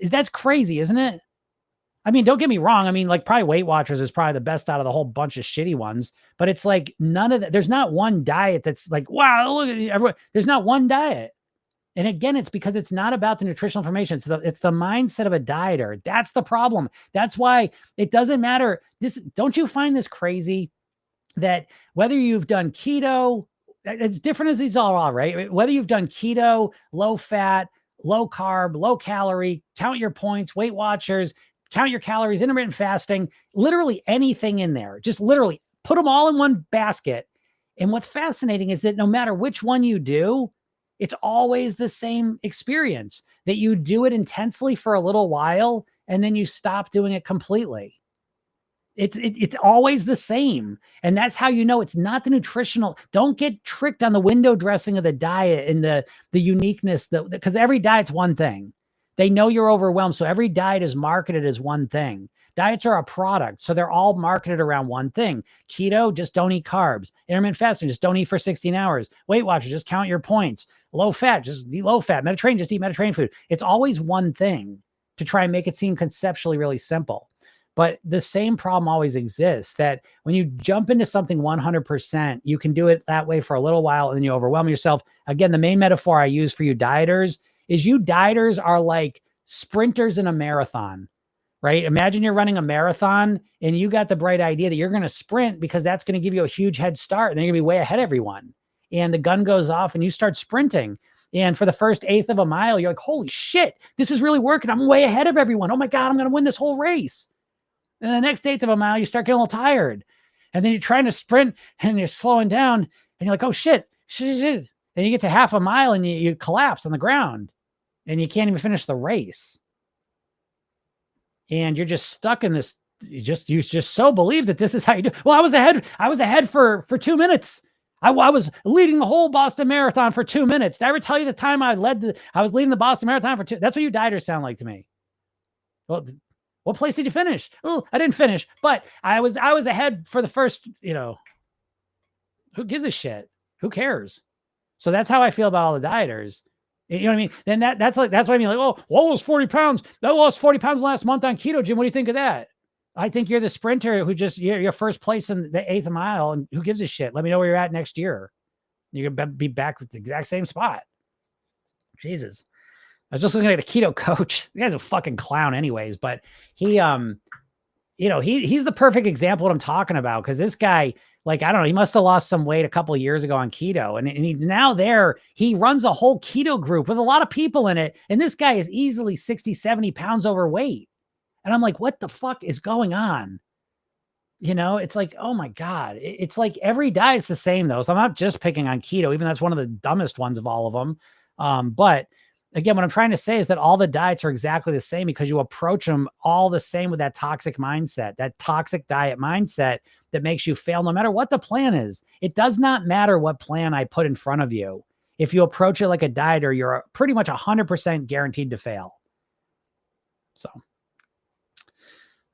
That's crazy, isn't it? I mean, don't get me wrong. I mean, like probably Weight Watchers is probably the best out of the whole bunch of shitty ones. But it's like none of that. There's not one diet that's like, wow, look at everyone. There's not one diet. And again, it's because it's not about the nutritional information. It's the mindset of a dieter. That's the problem. That's why it doesn't matter. Don't you find this crazy that whether you've done keto, it's different as these all are, right? Whether you've done keto, low fat, low carb, low calorie, count your points, Weight Watchers, count your calories, intermittent fasting, literally anything in there, just literally put them all in one basket. And what's fascinating is that no matter which one you do, it's always the same experience, that you do it intensely for a little while and then you stop doing it completely. It's always the same. And that's how you know it's not the nutritional. Don't get tricked on the window dressing of the diet and the uniqueness, because every diet's one thing. They know you're overwhelmed. So every diet is marketed as one thing. Diets are a product. So they're all marketed around one thing. Keto, just don't eat carbs. Intermittent fasting, just don't eat for 16 hours. Weight Watchers, just count your points. Low fat, just eat low fat. Mediterranean, just eat Mediterranean food. It's always one thing to try and make it seem conceptually really simple. But the same problem always exists, that when you jump into something 100%, you can do it that way for a little while and then you overwhelm yourself. Again, the main metaphor I use for you dieters is you dieters are like sprinters in a marathon, right? Imagine you're running a marathon and you got the bright idea that you're going to sprint because that's going to give you a huge head start and then you're going to be way ahead of everyone. And the gun goes off and you start sprinting. And for the first eighth of a mile, you're like, holy shit, this is really working. I'm way ahead of everyone. Oh my God, I'm going to win this whole race. And the next eighth of a mile, you start getting a little tired. And then you're trying to sprint and you're slowing down and you're like, oh shit. And you get to half a mile and you collapse on the ground and you can't even finish the race. And you're just stuck in this. You just so believe that this is how you do. Well, I was ahead for 2 minutes. I was leading the whole Boston Marathon for 2 minutes. Did I ever tell you the time I was leading the Boston Marathon for 2? That's what you dieters sound like to me. Well, what place did you finish? Oh, I didn't finish, but I was ahead for the first, who gives a shit? Who cares? So that's how I feel about all the dieters. You know what I mean? Then that's what I mean. Like, oh, Wall lost 40 pounds. I lost 40 pounds last month on keto, Jim. What do you think of that? I think you're the sprinter who just, you're first place in the 8th mile, and who gives a shit? Let me know where you're at next year. You're going to be back with the exact same spot. Jesus. I was just looking at a keto coach. The guy's a fucking clown anyways, but he, he's the perfect example of what I'm talking about. Cause this guy, like, I don't know, he must've lost some weight a couple of years ago on keto, and he's now there. He runs a whole keto group with a lot of people in it. And this guy is easily 60, 70 pounds overweight. And I'm like, what the fuck is going on? It's like, oh my God, it's like every diet's the same though. So I'm not just picking on keto, even that's one of the dumbest ones of all of them. But again, what I'm trying to say is that all the diets are exactly the same because you approach them all the same with that toxic mindset, that toxic diet mindset that makes you fail no matter what the plan is. It does not matter what plan I put in front of you. If you approach it like a dieter, you're pretty much 100% guaranteed to fail. So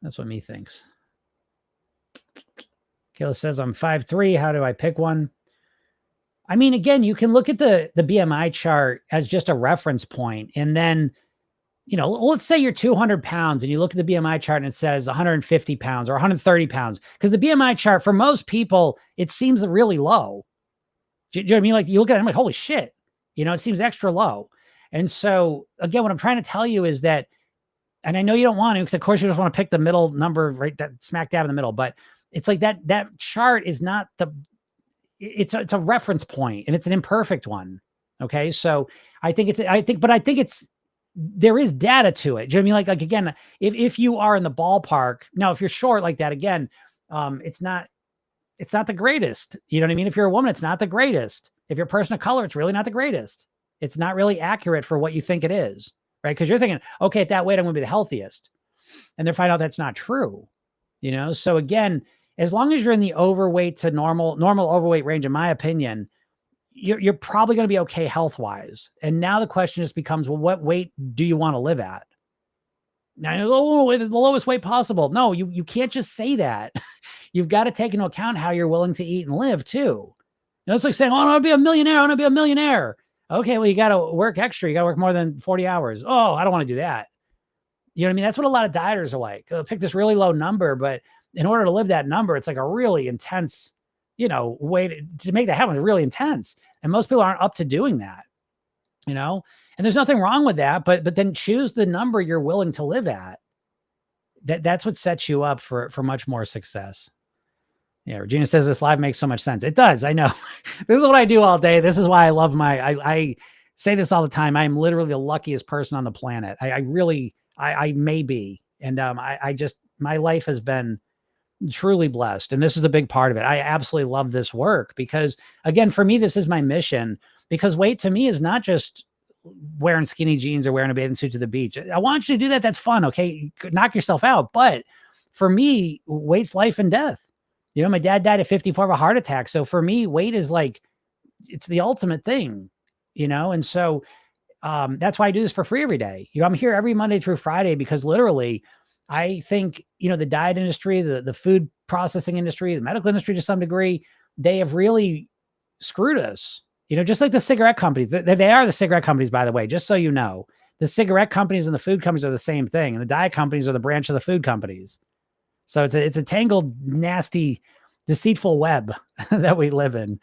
that's what me thinks. Kayla says, I'm 5'3". How do I pick one? I mean, again, you can look at the BMI chart as just a reference point. And then, let's say you're 200 pounds and you look at the BMI chart and it says 150 pounds or 130 pounds. Because the BMI chart, for most people, it seems really low. Do you know what I mean? Like, you look at it, I'm like, holy shit. It seems extra low. And so, again, what I'm trying to tell you is that, and I know you don't want to, because of course you just want to pick the middle number, right? That smack dab in the middle. But it's like that chart is not it's a reference point, and it's an imperfect one. Okay. So I think there is data to it. Do you know what I mean? Like again, if you are in the ballpark, now, if you're short like that, again, it's not the greatest. You know what I mean? If you're a woman, it's not the greatest. If you're a person of color, it's really not the greatest. It's not really accurate for what you think it is, right? Because you're thinking, okay, at that weight, I'm going to be the healthiest. And they find out that's not true. So again, as long as you're in the overweight to normal overweight range, in my opinion, you're probably going to be okay health-wise. And now the question just becomes, well, what weight do you want to live at? Now, the lowest weight possible. No, you can't just say that. You've got to take into account how you're willing to eat and live too. It's like saying, oh, I want to be a millionaire. I want to be a millionaire. Okay, well, you got to work extra. You got to work more than 40 hours. Oh, I don't want to do that. You know what I mean? That's what a lot of dieters are like. They'll pick this really low number, but in order to live that number, it's like a really intense, way to make that happen is really intense. And most people aren't up to doing that, and there's nothing wrong with that, but then choose the number you're willing to live at. That's what sets you up for much more success. Yeah. Regina says this live makes so much sense. It does. I know. This is what I do all day. This is why I love I say this all the time. I'm literally the luckiest person on the planet. I may be. And my life has been truly blessed. And this is a big part of it. I absolutely love this work because, again, for me, this is my mission, because weight to me is not just wearing skinny jeans or wearing a bathing suit to the beach. I want you to do that. That's fun. Okay. Knock yourself out. But for me, weight's life and death. My dad died at 54 of a heart attack. So for me, weight is like, it's the ultimate thing, and so that's why I do this for free every day. I'm here every Monday through Friday because literally I think, the diet industry, the food processing industry, the medical industry to some degree, they have really screwed us, just like the cigarette companies. They are the cigarette companies, by the way, just so you know. The cigarette companies and the food companies are the same thing. And the diet companies are the branch of the food companies. So it's a tangled, nasty, deceitful web that we live in.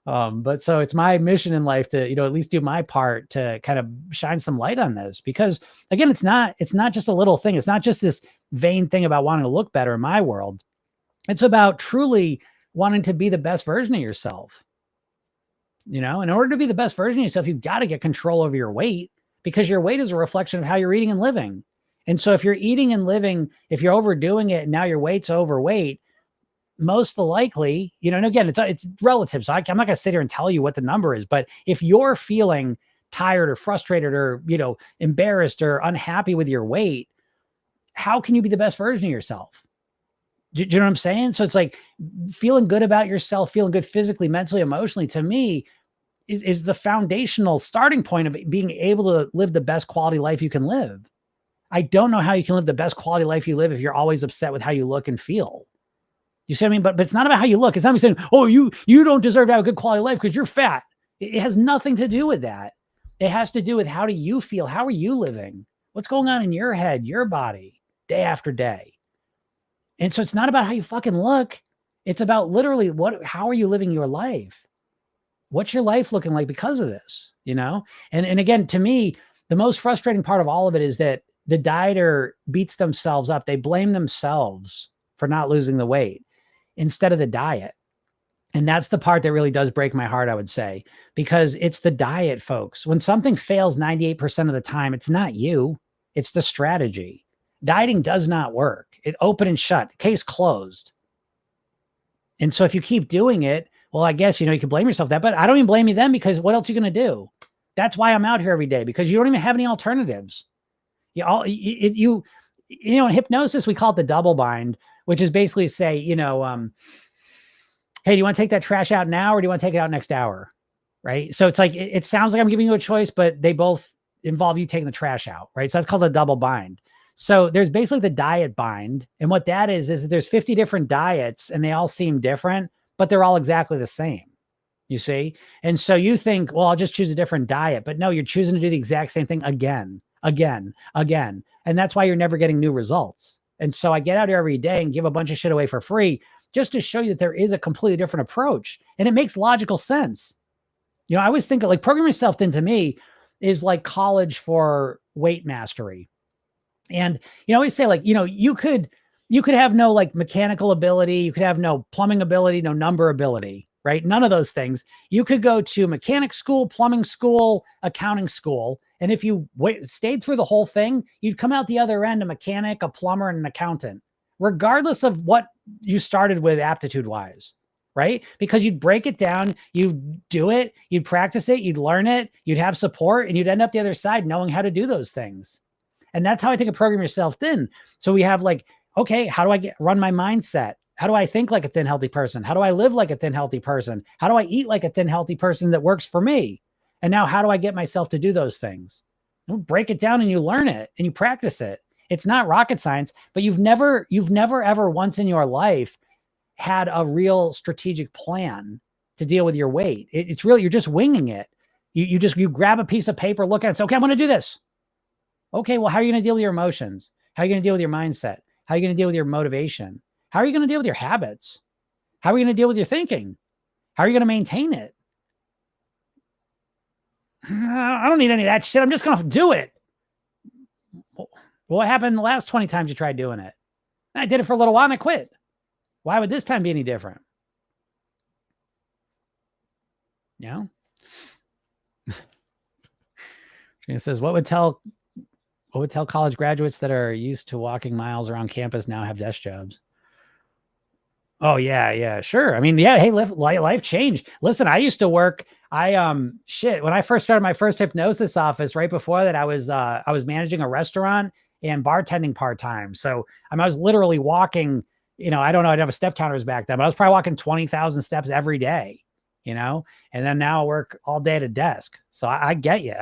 But so it's my mission in life to, at least do my part to kind of shine some light on this, because again, it's not just a little thing. It's not just this vain thing about wanting to look better in my world. It's about truly wanting to be the best version of yourself. In order to be the best version of yourself, you've got to get control over your weight, because your weight is a reflection of how you're eating and living. And so if you're eating and living, if you're overdoing it and now your weight's overweight, most likely, and again, it's relative. So I'm not going to sit here and tell you what the number is, but if you're feeling tired or frustrated or, embarrassed or unhappy with your weight, how can you be the best version of yourself? Do you know what I'm saying? So it's like feeling good about yourself, feeling good physically, mentally, emotionally, to me is the foundational starting point of being able to live the best quality life you can live. I don't know how you can live the best quality life you live if you're always upset with how you look and feel. You see what I mean? But it's not about how you look. It's not me saying, oh, you don't deserve to have a good quality life because you're fat. It has nothing to do with that. It has to do with how do you feel? How are you living? What's going on in your head, your body, day after day? And so it's not about how you fucking look. It's about literally how are you living your life? What's your life looking like because of this, you know? And again, to me, the most frustrating part of all of it is that the dieter beats themselves up. They blame themselves for not losing the weight instead of the diet. And that's the part that really does break my heart, I would say, because it's the diet, folks. When something fails 98% of the time, it's not you, it's the strategy. Dieting does not work. It open and shut, case closed. And so if you keep doing it, well, I guess, you can blame yourself that, but I don't even blame you then, because what else are you going to do? That's why I'm out here every day, because you don't even have any alternatives. In hypnosis, we call it the double bind, which is basically say, hey, do you want to take that trash out now, or do you want to take it out next hour? Right. So it's like, it sounds like I'm giving you a choice, but they both involve you taking the trash out. Right. So that's called a double bind. So there's basically the diet bind. And what that is that there's 50 different diets and they all seem different, but they're all exactly the same. You see? And so you think, well, I'll just choose a different diet, but no, you're choosing to do the exact same thing again. And that's why you're never getting new results. And so I get out here every day and give a bunch of shit away for free just to show you that there is a completely different approach. And it makes logical sense. I always think of like Program Yourself Thin to me is like college for weight mastery. And I always say, like, you could have no like mechanical ability, you could have no plumbing ability, no number ability, right? None of those things. You could go to mechanic school, plumbing school, accounting school. And if you stayed through the whole thing, you'd come out the other end a mechanic, a plumber, and an accountant, regardless of what you started with aptitude wise, right? Because you'd break it down, you'd do it, you'd practice it, you'd learn it, you'd have support, and you'd end up the other side knowing how to do those things. And that's how I think of Program Yourself Thin. So we have like, okay, how do I run my mindset? How do I think like a thin, healthy person? How do I live like a thin, healthy person? How do I eat like a thin, healthy person that works for me? And now how do I get myself to do those things? You break it down and you learn it and you practice it. It's not rocket science, but you've never ever once in your life had a real strategic plan to deal with your weight. It's really, you're just winging it. You grab a piece of paper, look at it, say, okay, I'm going to do this. Okay, well, how are you going to deal with your emotions? How are you going to deal with your mindset? How are you going to deal with your motivation? How are you going to deal with your habits? How are you going to deal with your thinking? How are you going to maintain it? I don't need any of that shit. I'm just going to do it. Well, what happened the last 20 times you tried doing it? I did it for a little while and I quit. Why would this time be any different? It says, what would tell college graduates that are used to walking miles around campus now have desk jobs? Oh yeah, sure. I mean, yeah. Hey, life changed. Listen, I used to work. When I first started my first hypnosis office, right before that, I was managing a restaurant and bartending part-time. So I was literally walking, I don't know, I didn't have a step counters back then, but I was probably walking 20,000 steps every day, and then now I work all day at a desk. So I get you.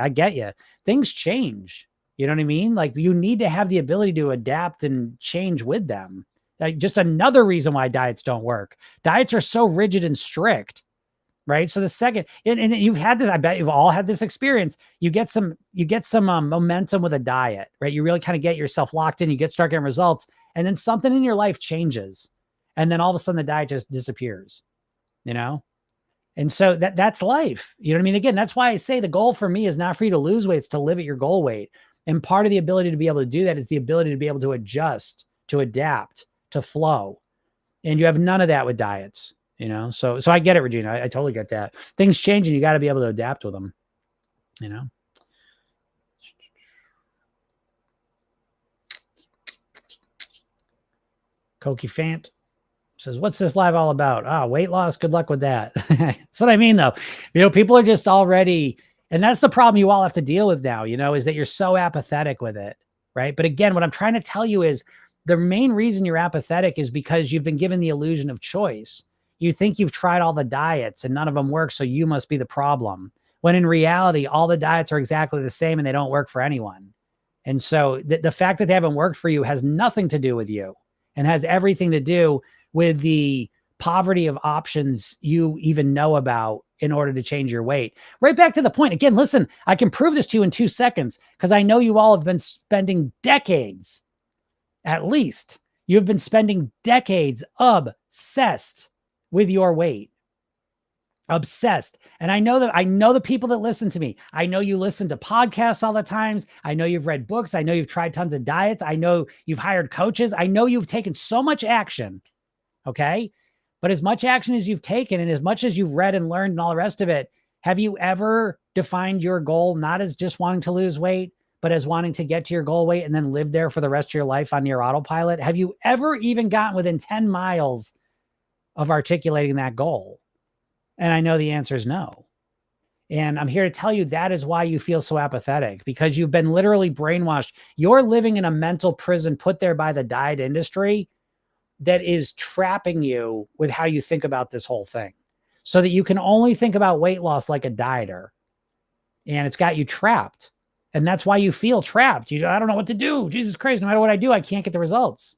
Things change. You know what I mean? Like, you need to have the ability to adapt and change with them. Like, just another reason why diets don't work. Diets are so rigid and strict, right? So the second, and you've had this, I bet you've all had this experience. You get some momentum with a diet, right? You really kind of get yourself locked in, start getting results, and then something in your life changes. And then all of a sudden the diet just disappears, And so that's life. You know what I mean? Again, that's why I say the goal for me is not for you to lose weight, it's to live at your goal weight. And part of the ability to be able to do that is the ability to be able to adjust, to adapt, to flow. And you have none of that with diets, So I get it, Regina. I totally get that. Things change and you got to be able to adapt with them, Cokie Fant says, what's this live all about? Weight loss. Good luck with that. That's what I mean, though. People are just already, and that's the problem you all have to deal with now, is that you're so apathetic with it, right? But again, what I'm trying to tell you is the main reason you're apathetic is because you've been given the illusion of choice. You think you've tried all the diets and none of them work, so you must be the problem. When in reality, all the diets are exactly the same and they don't work for anyone. And so the fact that they haven't worked for you has nothing to do with you and has everything to do with the poverty of options you even know about in order to change your weight. Right back to the point. Again, listen, I can prove this to you in 2 seconds because I know you all have been spending decades, at least, you've been spending decades obsessed with your weight. Obsessed. And I know the people that listen to me. I know you listen to podcasts all the times. I know you've read books. I know you've tried tons of diets. I know you've hired coaches. I know you've taken so much action. Okay. But as much action as you've taken and as much as you've read and learned and all the rest of it, have you ever defined your goal not as just wanting to lose weight, but as wanting to get to your goal weight and then live there for the rest of your life on your autopilot? Have you ever even gotten within 10 miles of articulating that goal? And I know the answer is no. And I'm here to tell you that is why you feel so apathetic, because you've been literally brainwashed. You're living in a mental prison put there by the diet industry that is trapping you with how you think about this whole thing, so that you can only think about weight loss like a dieter. And it's got you trapped. And that's why you feel trapped. I don't know what to do. Jesus Christ, no matter what I do, I can't get the results.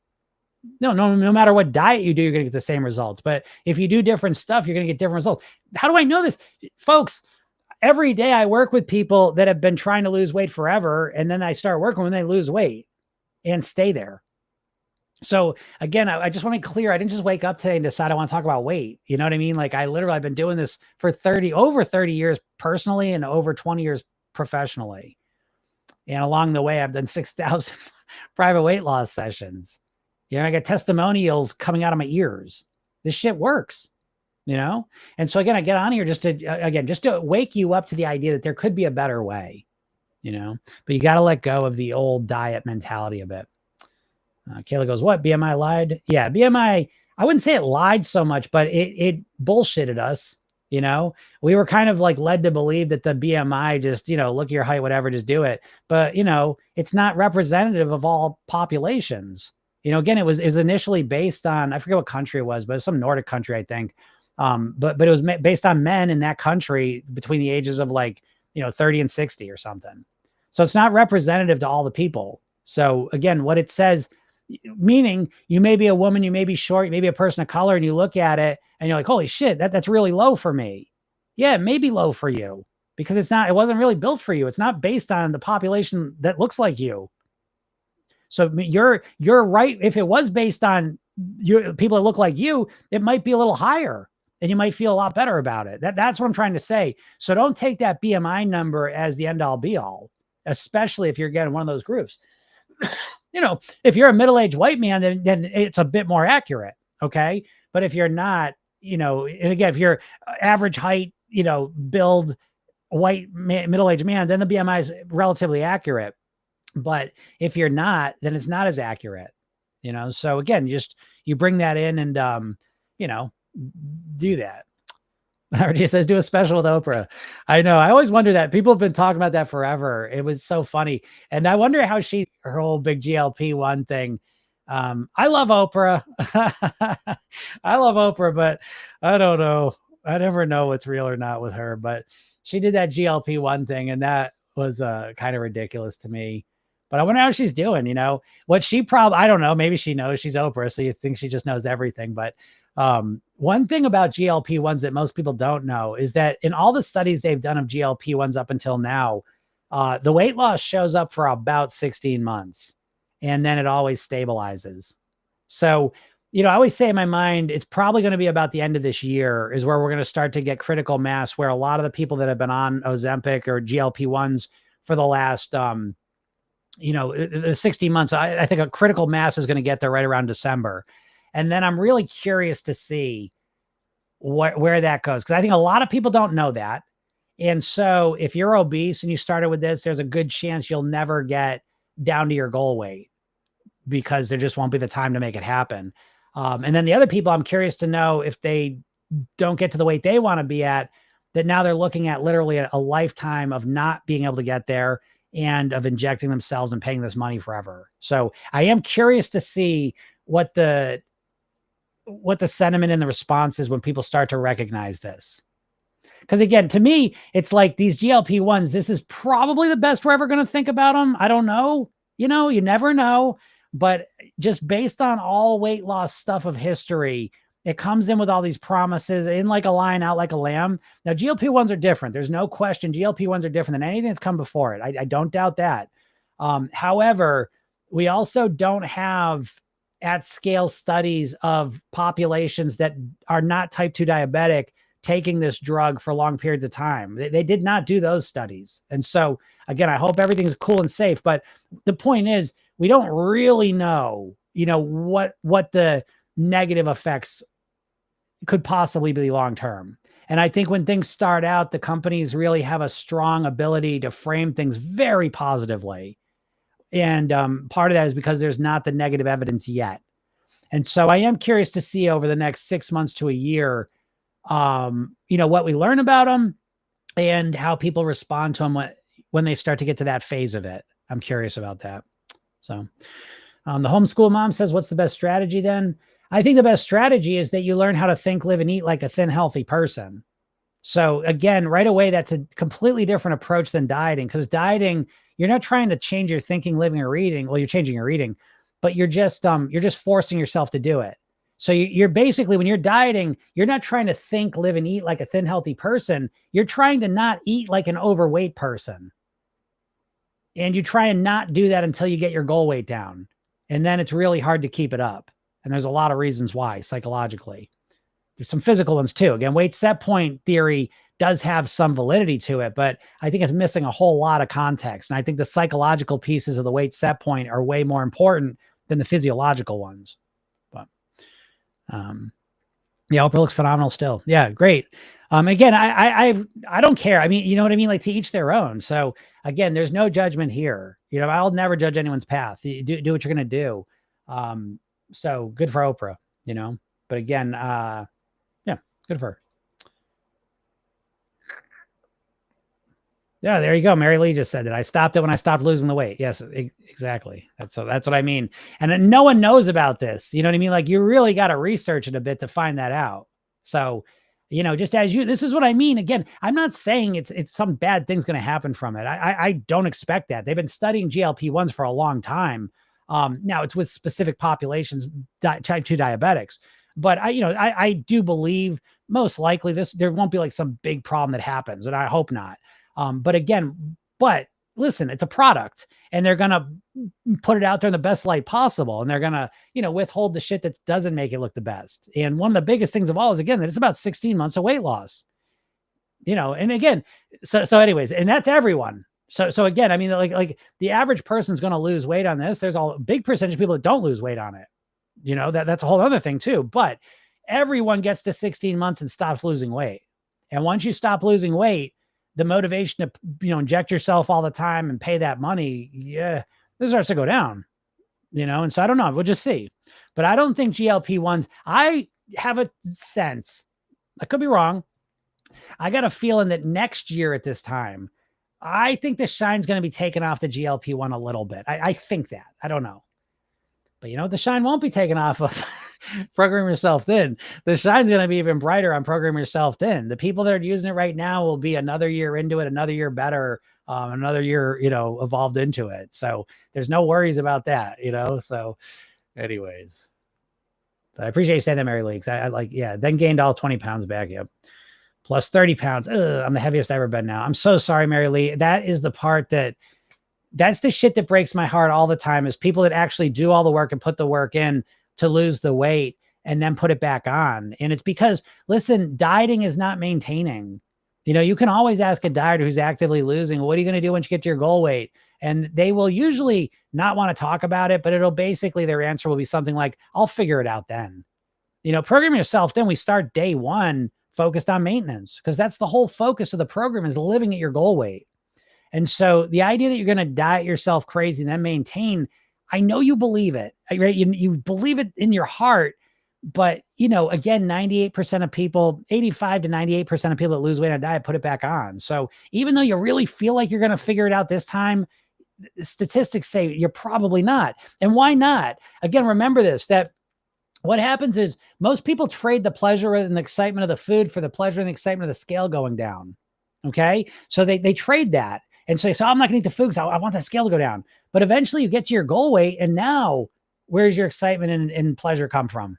No matter what diet you do, you're going to get the same results. But if you do different stuff, you're going to get different results. How do I know this? Folks, every day I work with people that have been trying to lose weight forever. And then I start working when they lose weight and stay there. So again, I just want to be clear. I didn't just wake up today and decide I want to talk about weight. You know what I mean? Like I've been doing this for over 30 years personally and over 20 years professionally. And along the way, I've done 6,000 private weight loss sessions. I got testimonials coming out of my ears. This shit works, And so again, I get on here just to wake you up to the idea that there could be a better way, but you got to let go of the old diet mentality a bit. Kayla goes, what? BMI lied? Yeah, BMI, I wouldn't say it lied so much, but it bullshitted us. We were kind of like led to believe that the BMI just, look at your height, whatever, just do it. But, it's not representative of all populations. Again, it was initially based on, I forget what country it was, but it's some Nordic country, I think. But it was based on men in that country between the ages of 30 and 60 or something. So it's not representative to all the people. So again, what it says, meaning you may be a woman, you may be short, you may be a person of color, and you look at it and you're like, holy shit, that's really low for me. Yeah, it may be low for you because it wasn't really built for you. It's not based on the population that looks like you. So you're right. If it was based on people that look like you, it might be a little higher and you might feel a lot better about it. That's what I'm trying to say. So don't take that BMI number as the end all be all, especially if you're getting one of those groups. If you're a middle-aged white man, then it's a bit more accurate. Okay. But if you're not, and again, if you're average height, build white middle-aged man, then the BMI is relatively accurate. But if you're not, then it's not as accurate, So again, you bring that in and, do that. RJ says, do a special with Oprah. I know. I always wonder that. People have been talking about that forever. It was so funny. And I wonder how her whole big GLP-1 thing. I love Oprah. I love Oprah, but I don't know. I never know what's real or not with her, but she did that GLP-1 thing. And that was kind of ridiculous to me. But I wonder how she's doing, what she I don't know. Maybe she knows she's Oprah. So you think she just knows everything. But one thing about GLP-1s that most people don't know is that in all the studies they've done of GLP-1s up until now, the weight loss shows up for about 16 months and then it always stabilizes. So, I always say in my mind, it's probably going to be about the end of this year is where we're going to start to get critical mass, where a lot of the people that have been on Ozempic or GLP-1s for the last, the 16 months, I think a critical mass is going to get there right around December. And then I'm really curious to see where that goes, because I think a lot of people don't know that. And so if you're obese and you started with this, there's a good chance you'll never get down to your goal weight because there just won't be the time to make it happen. And then the other people, I'm curious to know if they don't get to the weight they want to be at, that now they're looking at literally a lifetime of not being able to get there and of injecting themselves and paying this money forever. So I am curious to see what the sentiment and the response is when people start to recognize this. Because again, to me, it's like these GLP-1s, this is probably the best we're ever going to think about them. I don't know. You never know. But just based on all weight loss stuff of history, It comes in with all these promises, in like a lion, out like a lamb. Now, GLP-1s are different. There's no question. GLP-1s are different than anything that's come before it. I don't doubt that. However, we also don't have at scale studies of populations that are not type 2 diabetic taking this drug for long periods of time. They did not do those studies. And so, again, I hope everything's cool and safe. But the point is, we don't really know, what the negative effects could possibly be long term. And I think when things start out, the companies really have a strong ability to frame things very positively. And part of that is because there's not the negative evidence yet. And so I am curious to see over the next 6 months to a year, what we learn about them and how people respond to them when they start to get to that phase of it. I'm curious about that. So the homeschool mom says, what's the best strategy then? I think the best strategy is that you learn how to think, live, and eat like a thin, healthy person. So again, right away, that's a completely different approach than dieting, because dieting, you're not trying to change your thinking, living, or eating. Well, you're changing your eating, but you're just forcing yourself to do it. So you're basically, when you're dieting, you're not trying to think, live, and eat like a thin, healthy person. You're trying to not eat like an overweight person. And you try and not do that until you get your goal weight down. And then it's really hard to keep it up. And there's a lot of reasons why psychologically. There's some physical ones too. Again, weight set point theory does have some validity to it, but I think it's missing a whole lot of context. And I think the psychological pieces of the weight set point are way more important than the physiological ones. But Oprah looks phenomenal still. Yeah, great. Again, I don't care. I mean, you know what I mean? Like, to each their own. So again, there's no judgment here. I'll never judge anyone's path. You do what you're going to do. So good for Oprah, but again, good for her. Yeah, there you go. Mary Lee just said that I stopped it when I stopped losing the weight. Yes, exactly. That's what I mean. And then no one knows about this. You know what I mean? Like, you really got to research it a bit to find that out. So, just this is what I mean. Again, I'm not saying it's some bad thing's going to happen from it. I don't expect that. They've been studying GLP-1s for a long time. Now it's with specific populations, type 2 diabetics, but I do believe most likely there won't be like some big problem that happens, and I hope not. But listen, it's a product, and they're going to put it out there in the best light possible. And they're going to, withhold the shit that doesn't make it look the best. And one of the biggest things of all is, again, that it's about 16 months of weight loss, and again, so anyways, and that's everyone. So again, I mean, like the average person's going to lose weight on this. There's a big percentage of people that don't lose weight on it. That's a whole other thing too, but everyone gets to 16 months and stops losing weight. And once you stop losing weight, the motivation to, inject yourself all the time and pay that money, this starts to go down, and so I don't know, we'll just see. But I don't think GLP-1s, I have a sense, I could be wrong, I got a feeling that next year at this time, I think the shine's going to be taken off the GLP-1 a little bit. I think that. I don't know. But the shine won't be taken off of Program Yourself Thin. The shine's going to be even brighter on Program Yourself Thin. The people that are using it right now will be another year into it, another year better, another year, evolved into it. So there's no worries about that, So anyways, but I appreciate you saying that, Mary Lee. Then gained all 20 pounds back. Yep. Plus 30 pounds. I'm the heaviest I've ever been now. I'm so sorry, Mary Lee. That is the part that's the shit that breaks my heart all the time, is people that actually do all the work and put the work in to lose the weight and then put it back on. And it's because, listen, dieting is not maintaining. You can always ask a dieter who's actively losing, what are you going to do once you get to your goal weight? And they will usually not want to talk about it, but it'll basically, their answer will be something like, I'll figure it out then. Program Yourself Then, we start day one focused on maintenance, because that's the whole focus of the program, is living at your goal weight. And so the idea that you're going to diet yourself crazy and then maintain, I know you believe it, right? You believe it in your heart, but again, 98% of people, 85 to 98% of people that lose weight on a diet put it back on. So even though you really feel like you're going to figure it out this time, statistics say you're probably not. And why not? Again, remember this, that what happens is most people trade the pleasure and the excitement of the food for the pleasure and the excitement of the scale going down. Okay. So they trade that. And so I'm not going to eat the food because I want that scale to go down. But eventually you get to your goal weight, and now where's your excitement and pleasure come from?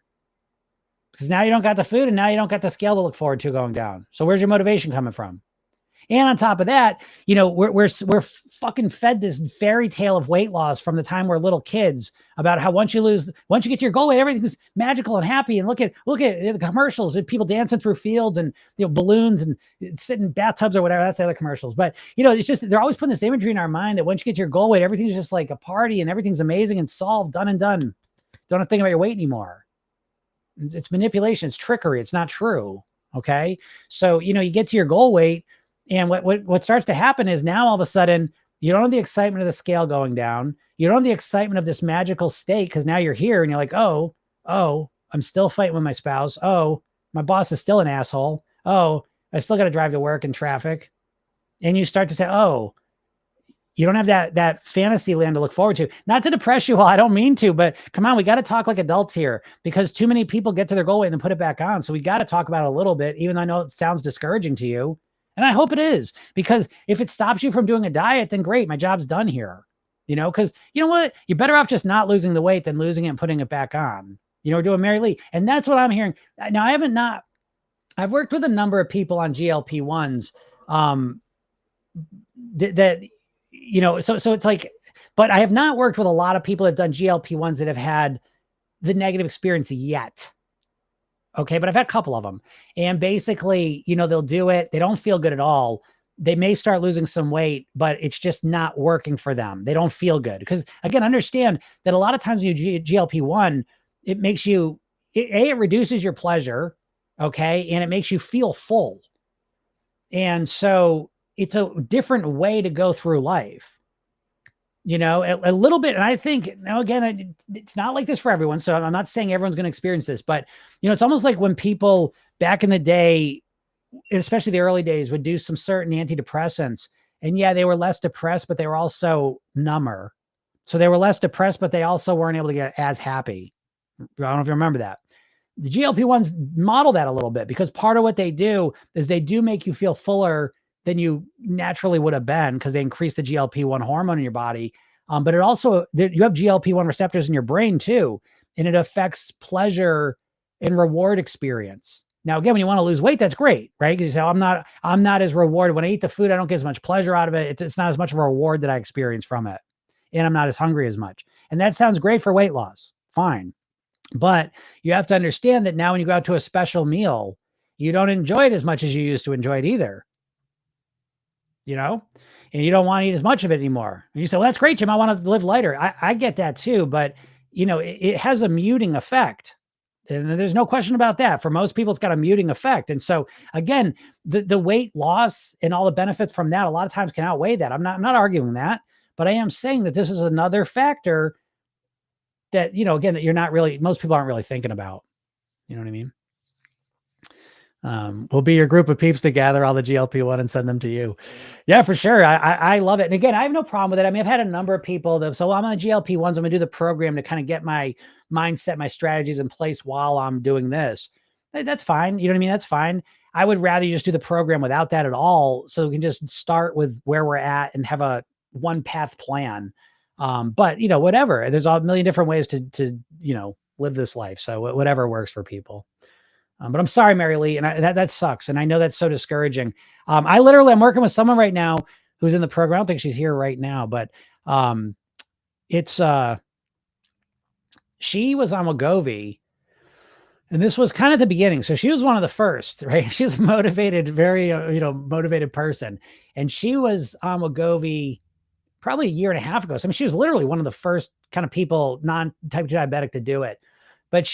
because now you don't got the food and now you don't got the scale to look forward to going down. So where's your motivation coming from? And on top of that, we're fucking fed this fairy tale of weight loss from the time we're little kids about how once you get to your goal weight, everything's magical and happy. And look at the commercials and people dancing through fields and balloons and sitting in bathtubs or whatever. That's the other commercials. But it's just they're always putting this imagery in our mind that once you get to your goal weight, everything's just like a party and everything's amazing and solved, done and done. Don't have to think about your weight anymore. It's manipulation. It's trickery. It's not true. Okay, so you get to your goal weight. And what starts to happen is now all of a sudden you don't have the excitement of the scale going down. You don't have the excitement of this magical state because now you're here and you're like, oh, I'm still fighting with my spouse. Oh, my boss is still an asshole. Oh, I still got to drive to work in traffic. And you start to say, oh, you don't have that fantasy land to look forward to. Not to depress you all, I don't mean to, but come on, we got to talk like adults here because too many people get to their goal weight and then put it back on. So we got to talk about it a little bit, even though I know it sounds discouraging to you. And I hope it is, because if it stops you from doing a diet, then great, my job's done here. Because you know what? You're better off just not losing the weight than losing it and putting it back on. We're doing Mary Lee. And that's what I'm hearing. Now, I've worked with a number of people on GLP-1s so it's like, but I have not worked with a lot of people that have done GLP-1s that have had the negative experience yet. Okay. But I've had a couple of them and basically, they'll do it. They don't feel good at all. They may start losing some weight, but it's just not working for them. They don't feel good. Because again, understand that a lot of times when you GLP-1, it makes you, it reduces your pleasure. Okay. And it makes you feel full. And so it's a different way to go through life. A little bit. And I think now, again, it's not like this for everyone. So I'm not saying everyone's going to experience this, but it's almost like when people back in the day, especially the early days, would do some certain antidepressants. And yeah, they were less depressed, but they were also number. So they were less depressed, but they also weren't able to get as happy. I don't know if you remember that. The GLP-1s model that a little bit because part of what they do is they do make you feel fuller than you naturally would have been because they increase the GLP-1 hormone in your body. But it also, you have GLP-1 receptors in your brain too, and it affects pleasure and reward experience. Now, again, when you want to lose weight, that's great, right? Because you say, I'm not as rewarded. When I eat the food, I don't get as much pleasure out of it. It's not as much of a reward that I experience from it. And I'm not as hungry as much. And that sounds great for weight loss. Fine. But you have to understand that now when you go out to a special meal, you don't enjoy it as much as you used to enjoy it either. And you don't want to eat as much of it anymore. And you say, well, that's great, Jim. I want to live lighter. I get that too, but it has a muting effect. And there's no question about that. For most people, it's got a muting effect. And so again, the weight loss and all the benefits from that, a lot of times can outweigh that. I'm not arguing that, but I am saying that this is another factor that, again, that most people aren't really thinking about. You know what I mean? We'll be your group of peeps to gather all the GLP-1 and send them to you. Yeah, for sure. I love it. And again, I have no problem with it. I mean, I've had a number of people that, so I'm on the GLP-1s. I'm gonna do the program to kind of get my mindset, my strategies in place while I'm doing this. That's fine. You know what I mean? That's fine. I would rather you just do the program without that at all. So we can just start with where we're at and have a one path plan. But whatever, there's a million different ways to live this life. So whatever works for people. But I'm sorry, Mary Lee, and that sucks. And I know that's so discouraging. I'm working with someone right now who's in the program. I don't think she's here right now, but she was on Wegovy, and this was kind of the beginning. So she was one of the first, right? She's a motivated, very motivated person, and she was on Wegovy probably a year and a half ago. So I mean, she was literally one of the first kind of people, non-type 2 diabetic, to do it, but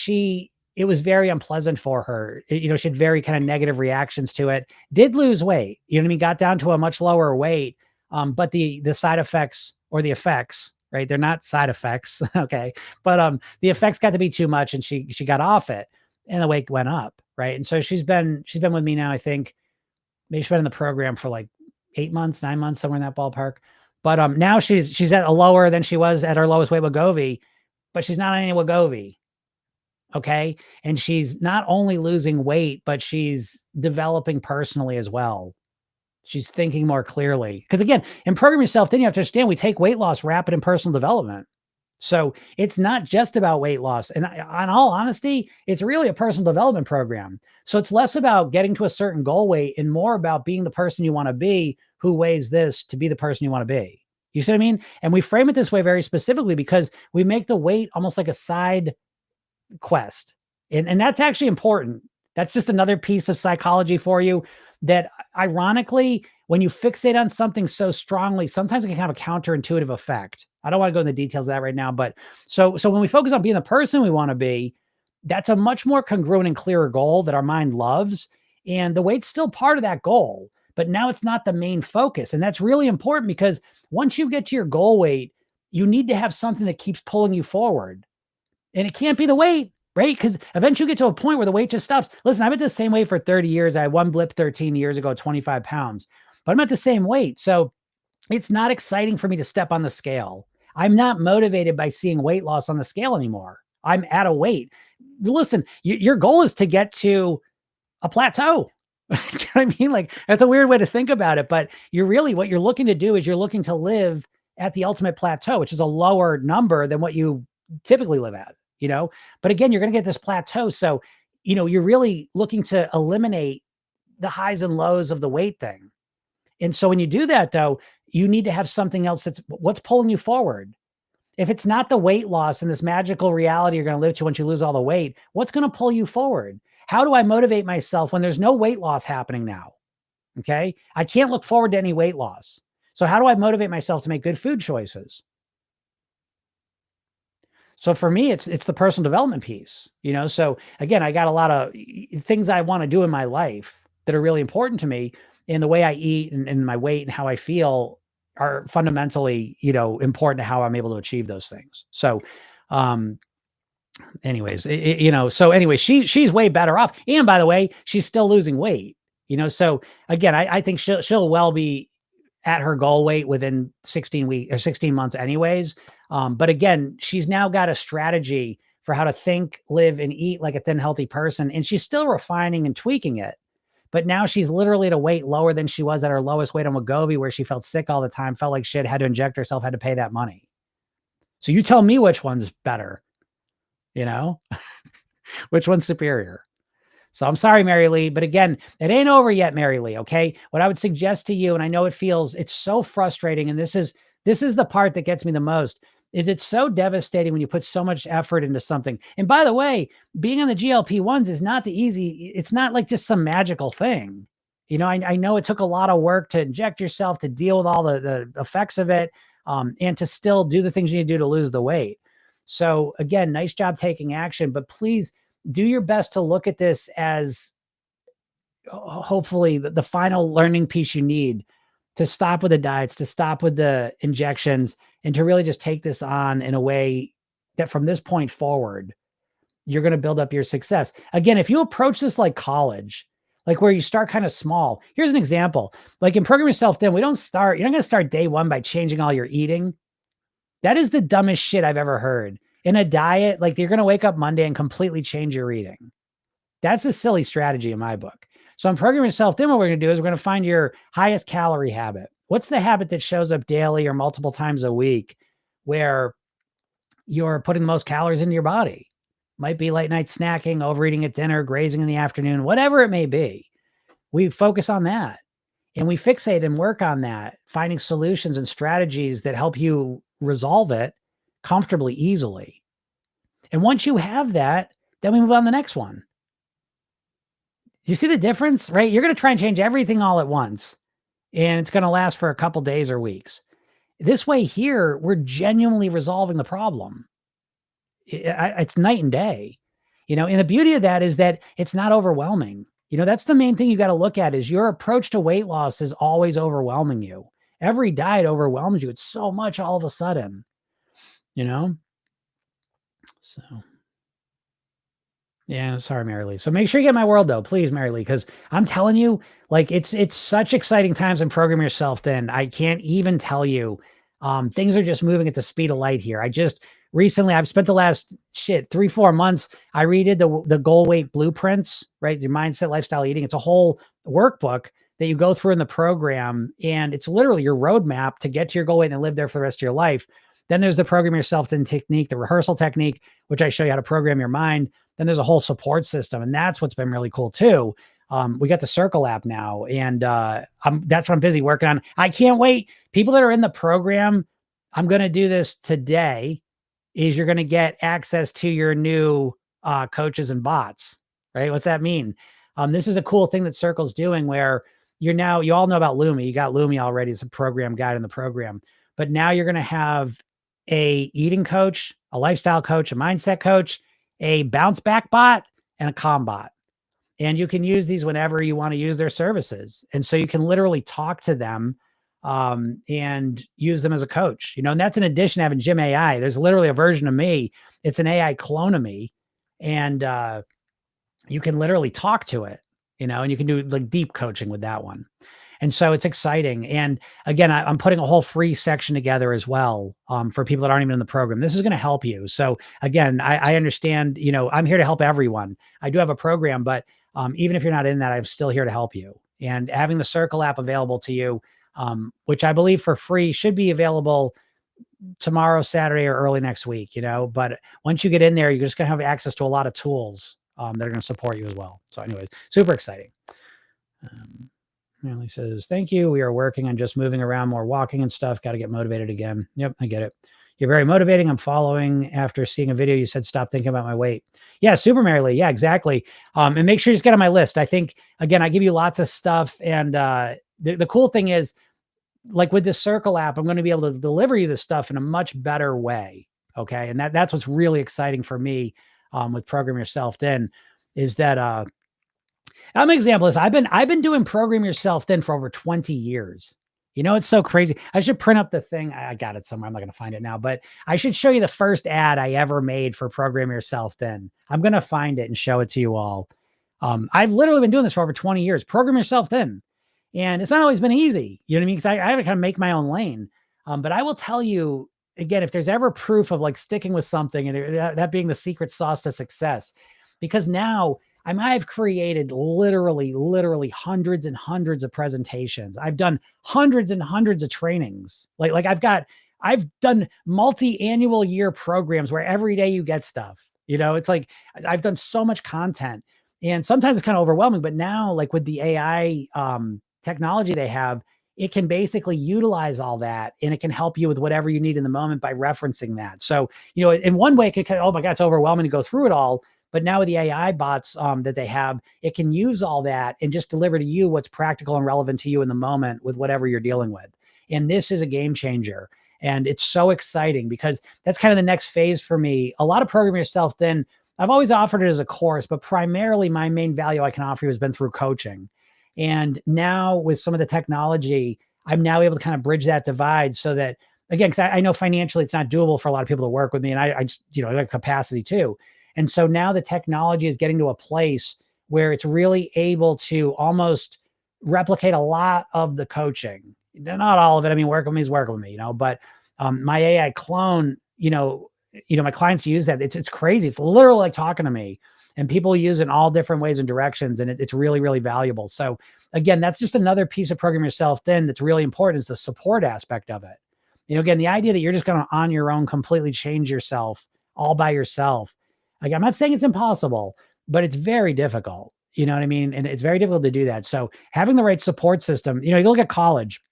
it was very unpleasant for her. She had very kind of negative reactions to it, did lose weight, got down to a much lower weight. But the side effects or the effects, right? They're not side effects. Okay. But, the effects got to be too much and she got off it and the weight went up. Right. And so she's been with me now, I think maybe she's been in the program for like 8 months, 9 months, somewhere in that ballpark. But, now she's at a lower than she was at her lowest weight Wegovy, but she's not on any Wegovy. Okay. And she's not only losing weight, but she's developing personally as well. She's thinking more clearly. Because again, in Program Yourself, then you have to understand we take weight loss rapid in personal development. So it's not just about weight loss. And in all honesty, it's really a personal development program. So it's less about getting to a certain goal weight and more about being the person you want to be, who weighs this to be the person you want to be. You see what I mean? And we frame it this way very specifically because we make the weight almost like a side quest. And that's actually important. That's just another piece of psychology for you that ironically, when you fixate on something so strongly, sometimes it can have a counterintuitive effect. I don't want to go into the details of that right now, but so when we focus on being the person we want to be, that's a much more congruent and clearer goal that our mind loves. And the weight's still part of that goal, but now it's not the main focus. And that's really important because once you get to your goal weight, you need to have something that keeps pulling you forward. And it can't be the weight, right? Because eventually you get to a point where the weight just stops. Listen, I've been the same weight for 30 years. I had one blip 13 years ago, 25 pounds, but I'm at the same weight. So it's not exciting for me to step on the scale. I'm not motivated by seeing weight loss on the scale anymore. I'm at a weight. Listen, your goal is to get to a plateau. Do you know what I mean? Like, that's a weird way to think about it, but what you're looking to do is you're looking to live at the ultimate plateau, which is a lower number than what you typically live at, but again, you're going to get this plateau. So, you're really looking to eliminate the highs and lows of the weight thing. And so when you do that though, you need to have something else that's what's pulling you forward. If it's not the weight loss and this magical reality you're going to live to once you lose all the weight, what's going to pull you forward? How do I motivate myself when there's no weight loss happening now? Okay. I can't look forward to any weight loss. So how do I motivate myself to make good food choices? So for me, it's the personal development piece, so again, I got a lot of things I want to do in my life that are really important to me, and the way I eat and my weight and how I feel are fundamentally, important to how I'm able to achieve those things. So, anyways, so anyway, she's way better off. And by the way, she's still losing weight, so again, I think she'll well be at her goal weight within 16 weeks or 16 months anyways. But again, she's now got a strategy for how to think, live, and eat like a thin, healthy person. And she's still refining and tweaking it. But now she's literally at a weight lower than she was at her lowest weight on Wegovy, where she felt sick all the time, felt like shit, had to inject herself, had to pay that money. So you tell me which one's better, which one's superior. So I'm sorry, Mary Lee, but again, it ain't over yet, Mary Lee. Okay. What I would suggest to you, and I know it's so frustrating. And this is the part that gets me the most, is it's so devastating when you put so much effort into something. And by the way, being on the GLP-1s is not it's not like just some magical thing. I know it took a lot of work to inject yourself, to deal with all the effects of it, and to still do the things you need to do to lose the weight. So again, nice job taking action, but please do your best to look at this as hopefully the final learning piece you need to stop with the diets, to stop with the injections, and to really just take this on in a way that from this point forward, you're going to build up your success. Again, if you approach this like college, like where you start kind of small, here's an example. Like in Program Yourself Thin, you're not going to start day one by changing all your eating. That is the dumbest shit I've ever heard. In a diet, like you're going to wake up Monday and completely change your eating. That's a silly strategy in my book. So in Program Yourself Thin, what we're going to do is we're going to find your highest calorie habit. What's the habit that shows up daily or multiple times a week where you're putting the most calories into your body? Might be late night snacking, overeating at dinner, grazing in the afternoon, whatever it may be. We focus on that and we fixate and work on that, finding solutions and strategies that help you resolve it comfortably, easily. And once you have that, then we move on to the next one. You see the difference, right? You're going to try and change everything all at once, and it's going to last for a couple days or weeks. This way here, we're genuinely resolving the problem. It's night and day, and the beauty of that is that it's not overwhelming. That's the main thing you got to look at is your approach to weight loss is always overwhelming you. Every diet overwhelms you. It's so much all of a sudden, so. Yeah, sorry, Mary Lee. So make sure you get my world though, please, Mary Lee, because I'm telling you, like it's such exciting times in Program Yourself Thin. I can't even tell you. Things are just moving at the speed of light here. I've spent the last 3-4 months. I redid the goal weight blueprints, right? Your mindset, lifestyle, eating. It's a whole workbook that you go through in the program, and it's literally your roadmap to get to your goal weight and live there for the rest of your life. Then there's the program yourself then technique, the rehearsal technique, which I show you how to program your mind. Then there's a whole support system. And that's what's been really cool too. We got the Circle app now, and that's what I'm busy working on. I can't wait. People that are in the program, I'm going to do this today, is you're going to get access to your new coaches and bots, right? What's that mean? This is a cool thing that Circle's doing where you all know about Lumi. You got Lumi already as a program guide in the program, but now you're going to have a eating coach, a lifestyle coach, a mindset coach, a bounce back bot, and a calm bot. And you can use these whenever you want to use their services. And so you can literally talk to them and use them as a coach, and that's in addition to having Gym AI. There's literally a version of me. It's an AI clone of me. And you can literally talk to it, and you can do like deep coaching with that one. And so it's exciting. And again, I'm putting a whole free section together as well for people that aren't even in the program. This is going to help you. So again, I understand, I'm here to help everyone. I do have a program, but even if you're not in that, I'm still here to help you. And having the Circle app available to you, which I believe for free should be available tomorrow, Saturday, or early next week, but once you get in there, you're just going to have access to a lot of tools that are going to support you as well. So anyways, super exciting. Manly says, thank you. We are working on just moving around more, walking and stuff. Got to get motivated again. Yep, I get it. You're very motivating. I'm following after seeing a video. You said, stop thinking about my weight. Yeah, super Merrily. Yeah, exactly. And make sure you just get on my list. I think, again, I give you lots of stuff. And the cool thing is, like with this Circle app, I'm going to be able to deliver you this stuff in a much better way. Okay. And that's what's really exciting for me with Program Yourself Thin, is that I'm an example of this. I've been doing Program Yourself Thin for over 20 years. It's so crazy. I should print up the thing. I got it somewhere. I'm not going to find it now, but I should show you the first ad I ever made for Program Yourself Thin. I'm going to find it and show it to you all. I've literally been doing this for over 20 years. Program Yourself Thin. And it's not always been easy. You know what I mean? Because I have to kind of make my own lane. But I will tell you, again, if there's ever proof of like sticking with something and that being the secret sauce to success, because now I've created literally hundreds and hundreds of presentations. I've done hundreds and hundreds of trainings. I've done multi-annual year programs where every day you get stuff. It's like I've done so much content, and sometimes it's kind of overwhelming. But now, like with the AI technology they have, it can basically utilize all that, and it can help you with whatever you need in the moment by referencing that. So, in one way, it could kind of, oh my God, it's overwhelming to go through it all. But now with the AI bots that they have, it can use all that and just deliver to you what's practical and relevant to you in the moment with whatever you're dealing with. And this is a game changer. And it's so exciting because that's kind of the next phase for me. A lot of Program Yourself Thin, I've always offered it as a course, but primarily my main value I can offer you has been through coaching. And now with some of the technology, I'm now able to kind of bridge that divide so that, again, because I know financially it's not doable for a lot of people to work with me. And I just, I have capacity too. And so now the technology is getting to a place where it's really able to almost replicate a lot of the coaching. Not all of it. I mean, work with me is work with me, but my AI clone, my clients use that. It's crazy. It's literally like talking to me, and people use it in all different ways and directions. And it's really, really valuable. So again, that's just another piece of Program Yourself Thin that's really important, is the support aspect of it. Again, the idea that you're just going to on your own completely change yourself all by yourself. Like, I'm not saying it's impossible, but it's very difficult. You know what I mean? And it's very difficult to do that. So having the right support system, you look at college,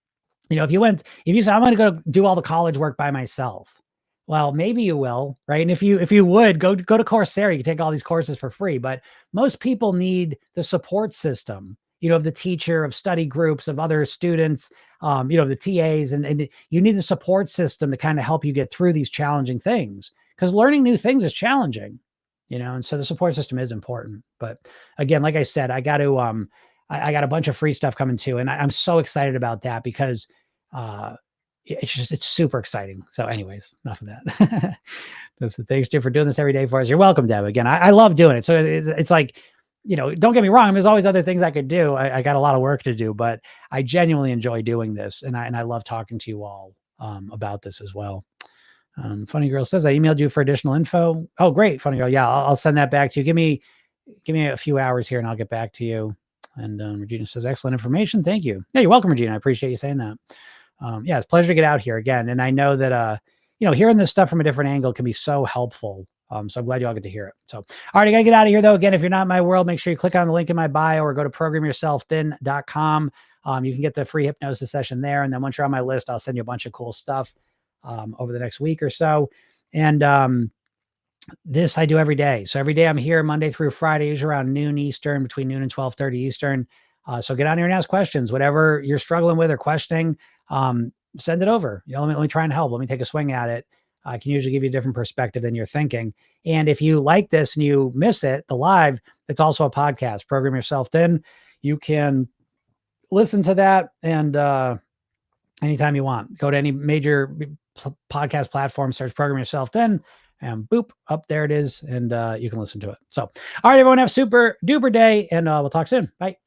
if you say, I'm going to go do all the college work by myself, well, maybe you will, right? And if you would go to Coursera, you can take all these courses for free, but most people need the support system, of the teacher, of study groups, of other students, the TAs, and you need the support system to kind of help you get through these challenging things, because learning new things is challenging. And so the support system is important. But again, like I said, I got to, I got a bunch of free stuff coming too. And I'm so excited about that because it's super exciting. So anyways, enough of that. Thanks, Jim, for doing this every day for us. You're welcome, Deb. Again, I love doing it. So it's like, don't get me wrong. There's always other things I could do. I got a lot of work to do, but I genuinely enjoy doing this. And I love talking to you all about this as well. Funny Girl says, I emailed you for additional info. Oh, great. Funny Girl. Yeah, I'll send that back to you. Give me a few hours here and I'll get back to you. And Regina says, excellent information. Thank you. Yeah, you're welcome, Regina. I appreciate you saying that. Yeah, it's a pleasure to get out here again. And I know that, hearing this stuff from a different angle can be so helpful. So I'm glad you all get to hear it. So, all right, I got to get out of here though. Again, if you're not in my world, make sure you click on the link in my bio or go to programyourselfthin.com. You can get the free hypnosis session there. And then once you're on my list, I'll send you a bunch of cool stuff over the next week or so. And this I do every day. So every day I'm here Monday through Friday, usually around noon Eastern, between noon and 12:30 Eastern. So get on here and ask questions, whatever you're struggling with or questioning, send it over. Let me try and help. Let me take a swing at it. I can usually give you a different perspective than you're thinking. And if you like this and you miss it, the live, it's also a podcast, Program Yourself Thin. You can listen to that and anytime you want. Go to any major podcast platform, search Program Yourself Thin, and boop, up there it is. And you can listen to it. So, all right, everyone, have a super duper day, and we'll talk soon. Bye.